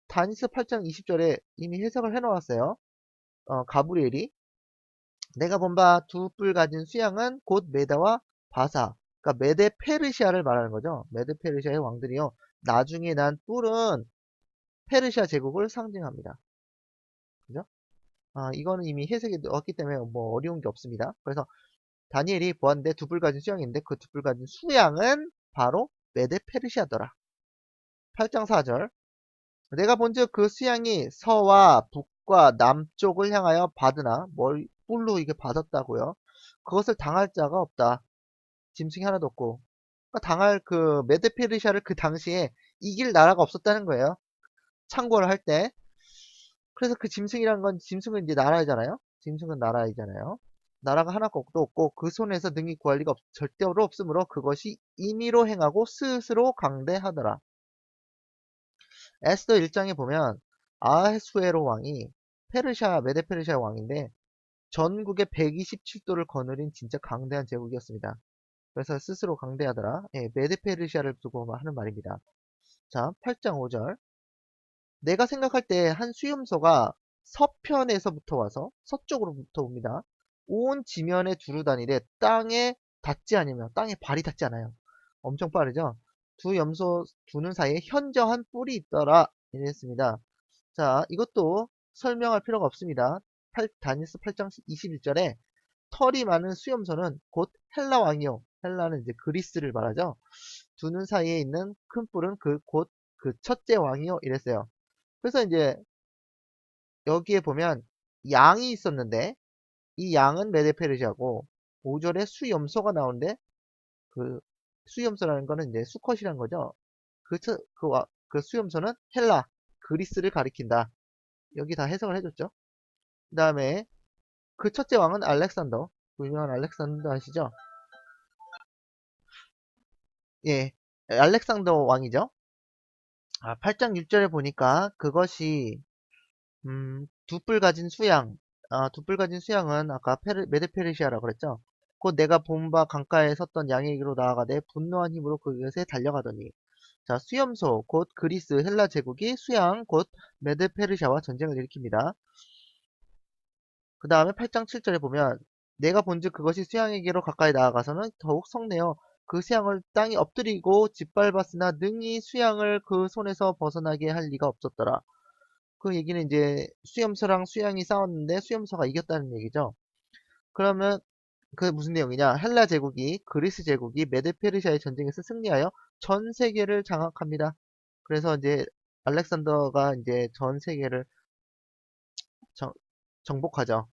다니스 8장 20절에 이미 해석을 해놓았어요. 가브리엘이 내가 본 바 두 뿔 가진 수양은 곧 메다와 바사, 그러니까 메데 페르시아를 말하는 거죠. 메데 페르시아의 왕들이요. 나중에 난 뿔은 페르시아 제국을 상징합니다. 그죠? 이거는 이미 해석이 되었기 때문에 뭐 어려운 게 없습니다. 그래서 다니엘이 보았는데 두 뿔 가진 수양인데 그 두 뿔 가진 수양은 바로 메데 페르시아더라. 8장 4절. 내가 본즉 그 수양이 서와 북과 남쪽을 향하여 받으나 뭘 뿔로 이게 받았다고요. 그것을 당할 자가 없다. 짐승이 하나도 없고. 그러니까 당할 그 메데 페르시아를 그 당시에 이길 나라가 없었다는 거예요. 참고를 할 때. 그래서 그 짐승이란 건 짐승은 이제 나라잖아요. 짐승은 나라이잖아요. 나라가 하나도 없고 그 손에서 능히 구할 리가 절대로 없으므로 그것이 임의로 행하고 스스로 강대하더라. 에스더 1장에 보면 아하수에로 왕이 페르시아 메데 페르시아 왕인데 전국에 127도를 거느린 진짜 강대한 제국이었습니다. 그래서 스스로 강대하더라. 예, 메데 페르시아를 두고 하는 말입니다. 자, 8장 5절. 내가 생각할 때 한 수염소가 서편에서부터 와서 서쪽으로부터 옵니다. 온 지면에 두루 다니되 땅에 닿지 않으며 땅에 발이 닿지 않아요. 엄청 빠르죠? 두 염소 두는 사이에 현저한 뿔이 있더라. 이랬습니다. 자, 이것도 설명할 필요가 없습니다. 다니엘서 8장 21절에 털이 많은 수염소는 곧 헬라 왕이요. 헬라는 이제 그리스를 말하죠. 두는 사이에 있는 큰 뿔은 곧 그 첫째 왕이요. 이랬어요. 그래서 이제 여기에 보면 양이 있었는데 이 양은 메데페르시아고 5절에 수염소가 나오는데 그 수염소라는 거는 이제 수컷이란 거죠. 그 수염소는 헬라, 그리스를 가리킨다. 여기 다 해석을 해줬죠. 그 다음에 그 첫째 왕은 알렉산더, 유명한 알렉산더 아시죠? 예, 알렉산더 왕이죠. 8장 6절에 보니까 그것이 두 뿔 가진 수양. 두 뿔 가진 수양은 아까 메데페르시아라고 그랬죠. 곧 내가 본 바 강가에 섰던 양에게로 나아가되 분노한 힘으로 그것에 달려가더니. 자, 수염소, 곧 그리스, 헬라 제국이 수양, 곧 메데페르시아와 전쟁을 일으킵니다. 그 다음에 8장 7절에 보면 내가 본즉 그것이 수양에게로 가까이 나아가서는 더욱 성내어 그 수양을 땅에 엎드리고 짓밟았으나 능히 수양을 그 손에서 벗어나게 할 리가 없었더라. 그 얘기는 이제 수염소랑 수양이 싸웠는데 수염소가 이겼다는 얘기죠. 그러면 그 무슨 내용이냐? 헬라 제국이 그리스 제국이 메데페르시아의 전쟁에서 승리하여 전 세계를 장악합니다. 그래서 이제 알렉산더가 이제 전 세계를 정복하죠.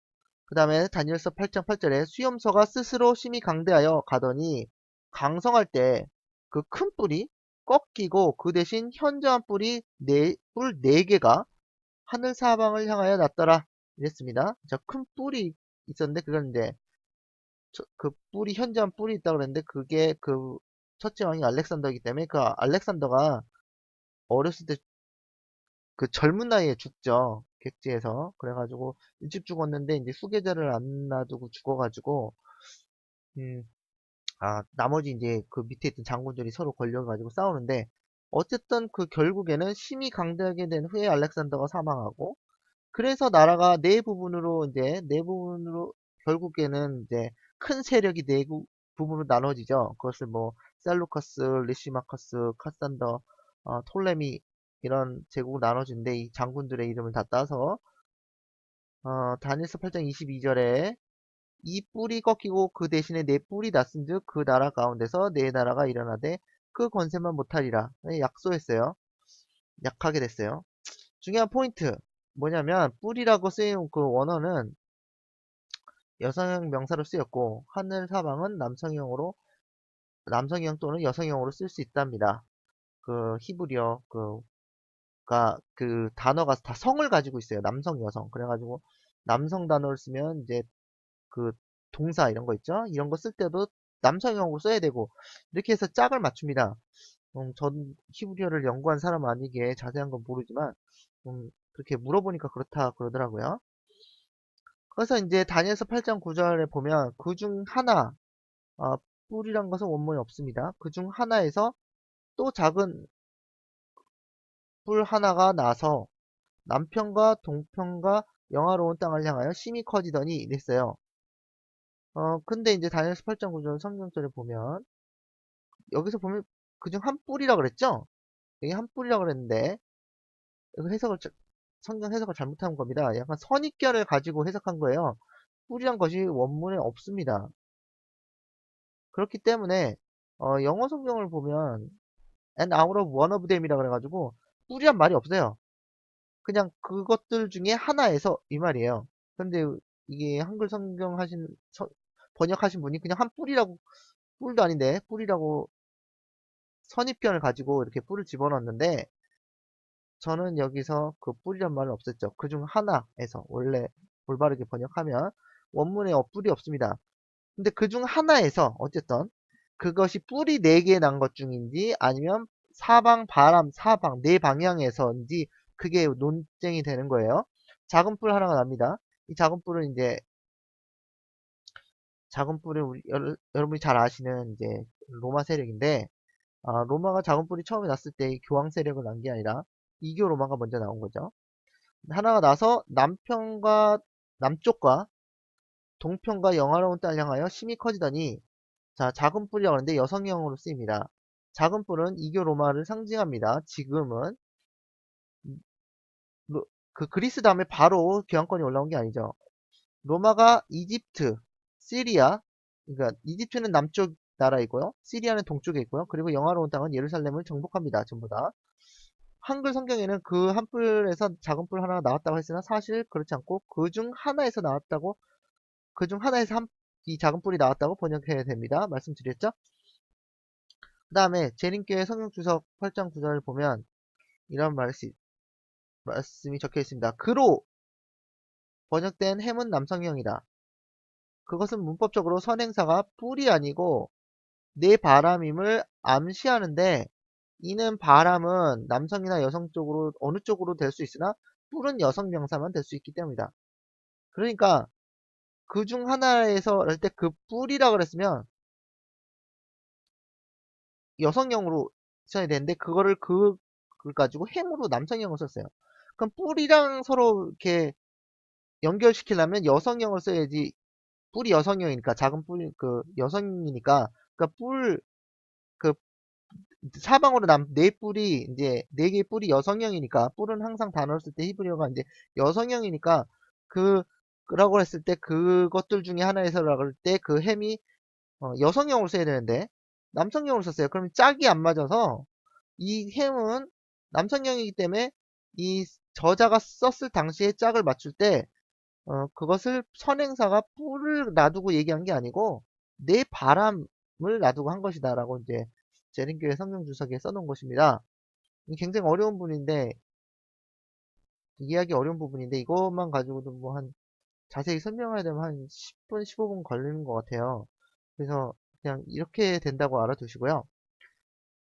그 다음에 다니엘서 8장 8절에 수염소가 스스로 심히 강대하여 가더니 강성할 때 그 큰 뿔이 꺾이고 그 대신 현저한 뿔이 뿔 4개가 하늘 사방을 향하여 났더라. 이랬습니다. 큰 뿔이 있었는데 그건 이제 그 뿔이 현저한 뿔이 있다고 그랬는데 그게 그 첫째 왕이 알렉산더이기 때문에 그 알렉산더가 어렸을 때 그 젊은 나이에 죽죠. 객지에서. 그래가지고 일찍 죽었는데 이제 후계자를 안 놔두고 죽어가지고 음, 나머지 이제 그 밑에 있던 장군들이 서로 걸려가지고 싸우는데 어쨌든 그 결국에는 심히 강대하게 된 후에 알렉산더가 사망하고 그래서 나라가 네 부분으로 결국에는 이제 큰 세력이 부분으로 나눠지죠. 그것을 뭐 셀루커스, 리시마커스, 카산더, 톨레미 이런 제국으로 나눠지는데 이 장군들의 이름을 다 따서 다니엘서 8장 22절에 이 뿔이 꺾이고 그 대신에 네 뿔이 났은즉 그 나라 가운데서 네 나라가 일어나되 그 권세만 못하리라. 약소했어요. 약하게 됐어요. 중요한 포인트 뭐냐면 뿔이라고 쓰인 그 원어는 여성형 명사로 쓰였고 하늘 사방은 남성형 또는 여성형으로 쓸 수 있답니다. 그 히브리어 그 단어가 다 성을 가지고 있어요. 남성, 여성. 그래가지고 남성 단어를 쓰면 이제 그 동사 이런 거 있죠? 이런 거 쓸 때도 남성형으로 써야 되고 이렇게 해서 짝을 맞춥니다. 전 히브리어를 연구한 사람 아니기에 자세한 건 모르지만 그렇게 물어보니까 그렇다 그러더라고요. 그래서 이제 다니엘서 8장 9절에 보면 그 중 하나 뿔이란 것은 원문에 없습니다. 그 중 하나에서 또 작은 뿔 하나가 나서 남편과 동편과 영화로운 땅을 향하여 심히 커지더니 이랬어요. 근데 이제 다니엘서 8장 9절 성경절에 보면 여기서 보면 그 중 한 뿔이라 그랬죠? 여기 한 뿔이라고 그랬는데 이거 성경 해석을 잘못한 겁니다. 약간 선입견을 가지고 해석한 거예요. 뿔이란 것이 원문에 없습니다. 그렇기 때문에 영어 성경을 보면 and out of one of them이라 그래가지고 뿔이란 말이 없어요. 그냥 그것들 중에 하나에서 이 말이에요. 근데 이게 한글 성경 번역하신 분이 그냥 한 뿔이라고, 뿔도 아닌데 뿔이라고 선입견을 가지고 이렇게 뿔을 집어넣었는데, 저는 여기서 그 뿔이란 말은 없었죠. 그중 하나에서, 원래 올바르게 번역하면 원문에 뿔이 없습니다. 근데 그중 하나에서 어쨌든 그것이 뿔이 4개 난 것 중인지 아니면 사방 바람 사방 네 방향에서인지 그게 논쟁이 되는 거예요. 작은 뿔 하나가 납니다. 이 작은 뿔은 이제 작은 뿔은 여러분이 잘 아시는 이제 로마 세력인데, 로마가 작은 뿔이 처음에 났을 때 교황 세력을 난 게 아니라 이교 로마가 먼저 나온 거죠. 하나가 나서 남쪽과 동편과 영화로운 땅을 향하여 심히 커지더니, 자, 작은 뿔이라고 하는데 여성형으로 쓰입니다. 작은 뿔은 이교 로마를 상징합니다. 지금은 그 그리스 다음에 바로 교황권이 올라온 게 아니죠. 로마가 이집트, 시리아, 그러니까 이집트는 남쪽 나라이고요. 시리아는 동쪽에 있고요. 그리고 영화로운 땅은 예루살렘을 정복합니다. 전부 다. 한글 성경에는 그 한 뿔에서 작은 뿔 하나가 나왔다고 했으나 사실 그렇지 않고 그중 하나에서 나왔다고, 그중 하나에서 이 작은 뿔이 나왔다고 번역해야 됩니다. 말씀드렸죠? 그 다음에 재림교회 성경 주석 8장 9절을 보면 이런 말씀이 적혀 있습니다. 그로 번역된 햄은 남성형이다. 그것은 문법적으로 선행사가 뿔이 아니고 내 바람임을 암시하는데, 이는 바람은 남성이나 여성 쪽으로 어느 쪽으로 될 수 있으나 뿔은 여성 명사만 될 수 있기 때문이다. 그러니까 그 중 하나에서 할 때 그 뿔이라 그랬으면 여성형으로 써야 되는데 그거를 그걸 가지고 햄으로 남성형을 썼어요. 그럼 뿔이랑 서로 이렇게 연결시키려면 여성형을 써야지. 뿔이 여성형이니까, 작은 뿔 그 여성이니까, 그러니까 그 사방으로 네 뿔이 이제 네 개의 뿔이 여성형이니까, 뿔은 항상 단어를 쓸 때 히브리어가 이제 여성형이니까 그라고 했을 때 그것들 중에 하나에서라고 할 때 그 햄이 여성형으로 써야 되는데 남성형으로 썼어요. 그럼 짝이 안 맞아서 이 햄은 남성형이기 때문에 이 저자가 썼을 당시에 짝을 맞출 때 그것을 선행사가 뿔을 놔두고 얘기한 게 아니고 내 바람을 놔두고 한 것이다 라고 이제 재림교회 성경 주석에 써놓은 것입니다. 굉장히 어려운 부분인데, 이해하기 어려운 부분인데 이것만 가지고도 뭐 한 자세히 설명해야 되면 한 10분 15분 걸리는 것 같아요. 그래서 그냥 이렇게 된다고 알아두시고요.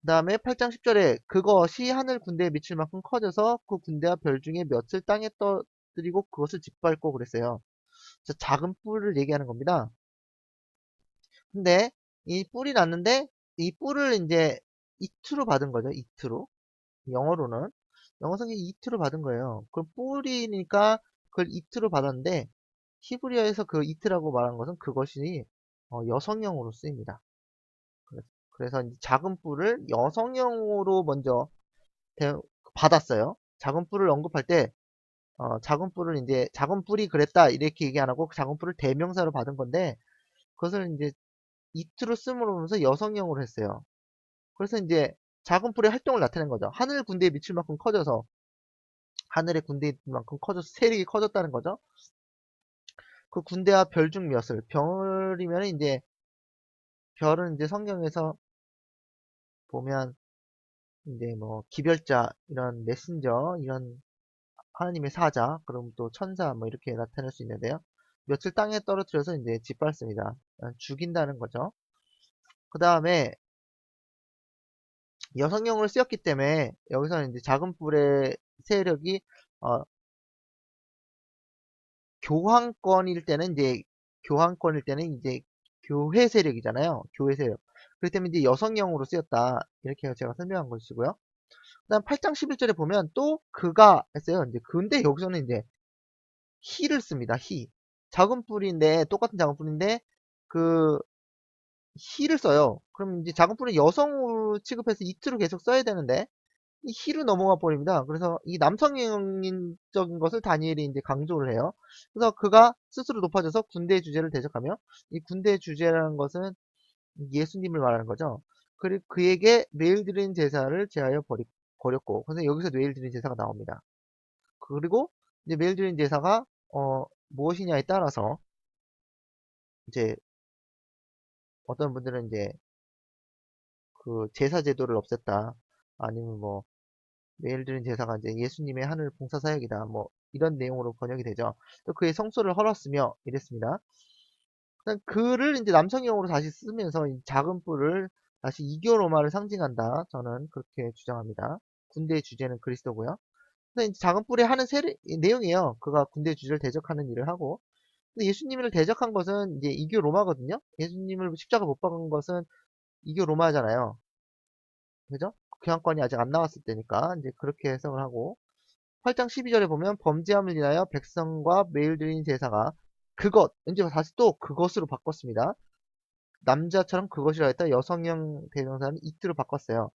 그 다음에 8장 10절에 그것이 하늘 군대에 미칠 만큼 커져서 그 군대와 별 중에 몇을 땅에 떠들이고 그것을 짓밟고 그랬어요. 작은 뿔을 얘기하는 겁니다. 근데 이 뿔이 났는데 이 뿔을 이제 이트로 받은 거죠. 이트로. 영어로는 영어 성경 이트로 받은 거예요. 그럼 뿔이니까 그걸 이트로 받았는데 히브리어에서 그 이트라고 말한 것은 그것이 여성형으로 쓰입니다. 그래서 이제 작은 뿔을 여성형으로 먼저 받았어요. 작은 뿔을 언급할 때 작은 뿔을 이제 작은 뿔이 그랬다 이렇게 얘기 안 하고 그 작은 뿔을 대명사로 받은 건데, 그것을 이제 이트로 씀으로써 여성형으로 했어요. 그래서 이제 작은 뿔의 활동을 나타낸 거죠. 하늘 군대에 미칠 만큼 커져서, 하늘의 군대만큼 커져서 세력이 커졌다는 거죠. 그 군대와 별 중 몇을, 별이면 이제 별은 이제 성경에서 보면 이제 뭐 기별자, 이런 메신저, 이런 하나님의 사자, 그럼 또 천사 뭐 이렇게 나타낼 수 있는데요. 며칠 땅에 떨어뜨려서 이제 짓밟습니다. 죽인다는 거죠. 그 다음에 여성형으로 쓰였기 때문에 여기서는 이제 작은 뿔의 세력이 어, 교황권일 때는 이제 교회 세력이잖아요. 교회 세력. 그렇기 때문에 이제 여성형으로 쓰였다. 이렇게 제가 설명한 것이고요. 그 다음 8장 11절에 보면 또 그가 했어요. 이제 근데 여기서는 이제 히를 씁니다. 히. 작은 뿔인데, 똑같은 작은 뿔인데 그 히를 써요. 그럼 이제 작은 뿔은 여성으로 취급해서 이트로 계속 써야 되는데 이 희로 넘어가 버립니다. 그래서 이 남성적인 것을 다니엘이 이제 강조를 해요. 그래서 그가 스스로 높아져서 군대의 주제를 대적하며, 이 군대의 주제라는 것은 예수님을 말하는 거죠. 그리고 그에게 매일 드린 제사를 제하여 버렸고, 그래서 여기서 매일 드린 제사가 나옵니다. 그리고 이제 매일 드린 제사가 무엇이냐에 따라서 이제 어떤 분들은 이제 그 제사 제도를 없앴다, 아니면 뭐 매일 드린 제사가 이제 예수님의 하늘 봉사 사역이다, 뭐 이런 내용으로 번역이 되죠. 또 그의 성소를 헐었으며 이랬습니다. 글을 이제 남성형으로 다시 쓰면서 이 작은 뿔을 다시 이교 로마를 상징한다. 저는 그렇게 주장합니다. 군대의 주제는 그리스도고요. 그래서 이제 작은 뿔에 하는 내용이에요. 그가 군대 주제를 대적하는 일을 하고. 근데 예수님을 대적한 것은 이제 이교 로마거든요. 예수님을 십자가 못 박은 것은 이교 로마잖아요. 그죠? 교황권이 아직 안 나왔을 때니까 이제 그렇게 해석을 하고, 8장 12절에 보면 범죄함을 인하여 백성과 매일 드린 제사가 그것, 이제 다시 또 그것으로 바꿨습니다. 남자처럼 그것이라 했다. 여성형 대명사는 이트로 바꿨어요.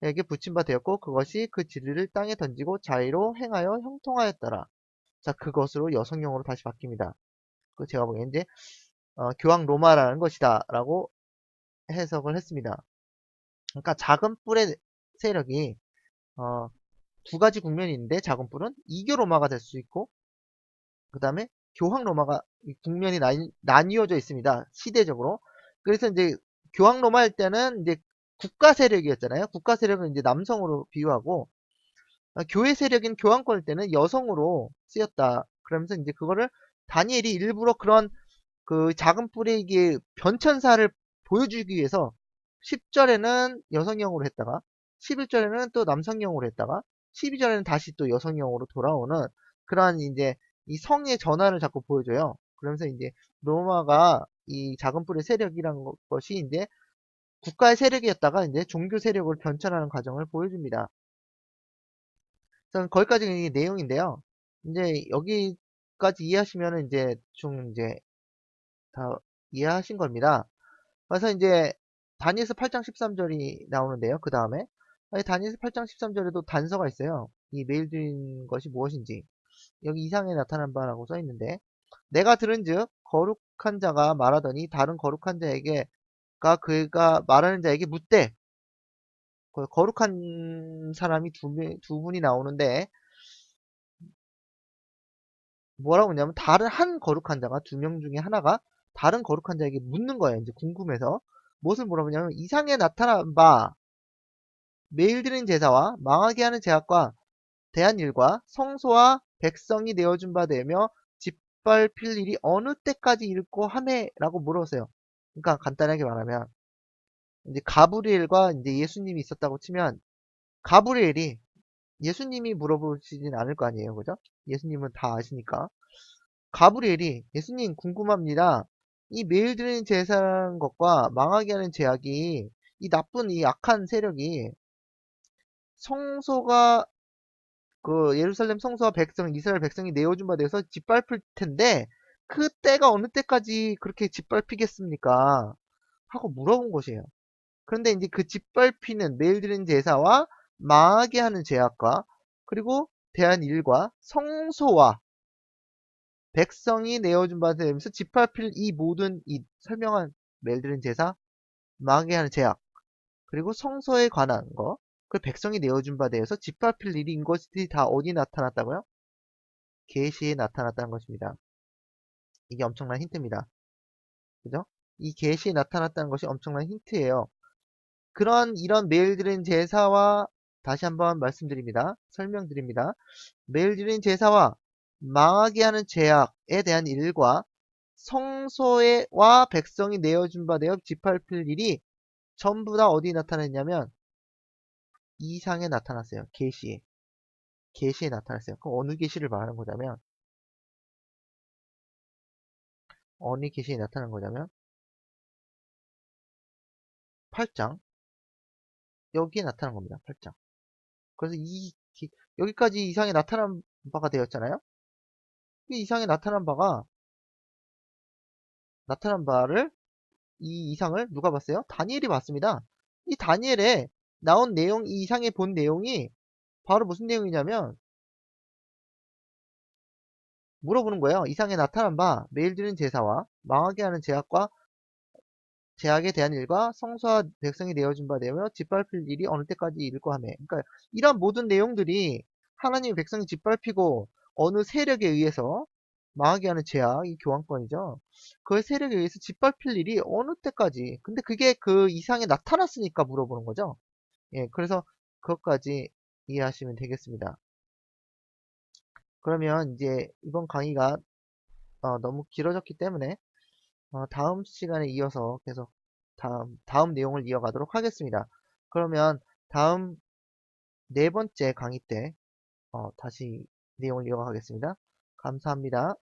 에게 붙임 바 되었고 그것이 그 진리를 땅에 던지고 자의로 행하여 형통하였더라. 자, 그것으로 여성형으로 다시 바뀝니다. 그 제가 보기엔 이제 교황 로마라는 것이다 라고 해석을 했습니다. 그러니까 작은 뿔의 세력이 두 가지 국면이 있는데, 작은 뿔은 이교 로마가 될 수 있고, 그 다음에 교황 로마가 국면이 나뉘어져 있습니다. 시대적으로. 그래서 이제 교황 로마일 때는 이제 국가 세력이었잖아요. 국가 세력은 이제 남성으로 비유하고, 교회 세력인 교황권일 때는 여성으로 쓰였다. 그러면서 이제 그거를 다니엘이 일부러 그런 그 작은 뿔에게 변천사를 보여주기 위해서 10절에는 여성형으로 했다가 11절에는 또 남성형으로 했다가 12절에는 다시 또 여성형으로 돌아오는 그러한 이제 이 성의 전환을 자꾸 보여줘요. 그러면서 이제 로마가 이 작은 뿔의 세력이란 것이 이제 국가의 세력이었다가 이제 종교 세력으로 변천하는 과정을 보여줍니다. 저는 거기까지 이 내용인데요. 이제 여기까지 이해하시면은 이제 좀 이제 다 이해하신 겁니다. 그래서 이제 다니엘서 8장 13절이 나오는데요. 그 다음에 다니엘서 8장 13절에도 단서가 있어요. 이 메일 드린 것이 무엇인지. 여기 이상에 나타난 바라고 써 있는데, 내가 들은즉 거룩한 자가 말하더니 다른 거룩한 자에게가 그가 말하는 자에게 묻되, 거룩한 사람이 두 분이 나오는데 뭐라고 했냐면, 다른 한 거룩한 자가 두 명 중에 하나가 다른 거룩한 자에게 묻는 거예요. 이제 궁금해서 무엇을 물어보냐면, 이상에 나타난 바 매일 드린 제사와 망하게 하는 제약과 대한 일과 성소와 백성이 내어준 바 되며 짓밟힐 일이 어느 때까지 일고 하매라고 물었어요. 그러니까 간단하게 말하면 이제 가브리엘과 이제 예수님이 있었다고 치면, 가브리엘이 예수님이 물어보시진 않을 거 아니에요, 그죠? 예수님은 다 아시니까. 가브리엘이 예수님 궁금합니다. 이 매일 드리는 제사라는 것과 망하게 하는 제약이, 이 나쁜 이 악한 세력이 성소가 그 예루살렘 성소와 백성, 이스라엘 백성이 내어준 바 되어서 짓밟힐 텐데 그 때가 어느 때까지 그렇게 짓밟히겠습니까? 하고 물어본 것이에요. 그런데 이제 그 짓밟히는 매일 드리는 제사와 망하게 하는 제약과 그리고 대한 일과 성소와 백성이 내어준 바 되면서 짓밟힐 이 모든 이 설명한 매일 드리는 제사, 망하게 하는 제약, 그리고 성소에 관한 거, 그 백성이 내어준 바 되어서 짓밟힐 일인 것이 다 어디 나타났다고요? 계시에 나타났다는 것입니다. 이게 엄청난 힌트입니다. 그죠? 이 계시에 나타났다는 것이 엄청난 힌트예요. 이런 매일 드린 제사와, 다시 한번 말씀드립니다. 설명드립니다. 매일 드린 제사와 망하게 하는 제약에 대한 일과 성소와 백성이 내어준 바 되어 짓밟힐 일이 전부 다 어디 나타났냐면 이상에 나타났어요. 계시에 나타났어요. 그럼 어느 계시를 말하는 거냐면, 어느 계시에 나타난 거냐면 8장, 여기에 나타난 겁니다. 8장. 그래서 여기까지 이상에 나타난 바가 되었잖아요. 이 이상에 나타난 바를, 이 이상을 누가 봤어요? 다니엘이 봤습니다. 이 다니엘의 나온 내용, 이 이상의 본 내용이 바로 무슨 내용이냐면 물어보는 거예요. 이상에 나타난 바 매일 드는 제사와 망하게 하는 제약에 대한 일과 성소와 백성이 내어준 바 되며 짓밟힐 일이 어느 때까지 이를까 하며. 그러니까 이런 모든 내용들이 하나님의 백성이 짓밟히고 어느 세력에 의해서 망하게 하는 제약, 이 교환권이죠. 그 세력에 의해서 짓밟힐 일이 어느 때까지. 근데 그게 그 이상에 나타났으니까 물어보는 거죠. 예, 그래서 그것까지 이해하시면 되겠습니다. 그러면 이제 이번 강의가 너무 길어졌기 때문에 다음 시간에 이어서 계속 다음 내용을 이어가도록 하겠습니다. 그러면 다음 네 번째 강의 때 다시 내용을 이어가겠습니다. 감사합니다.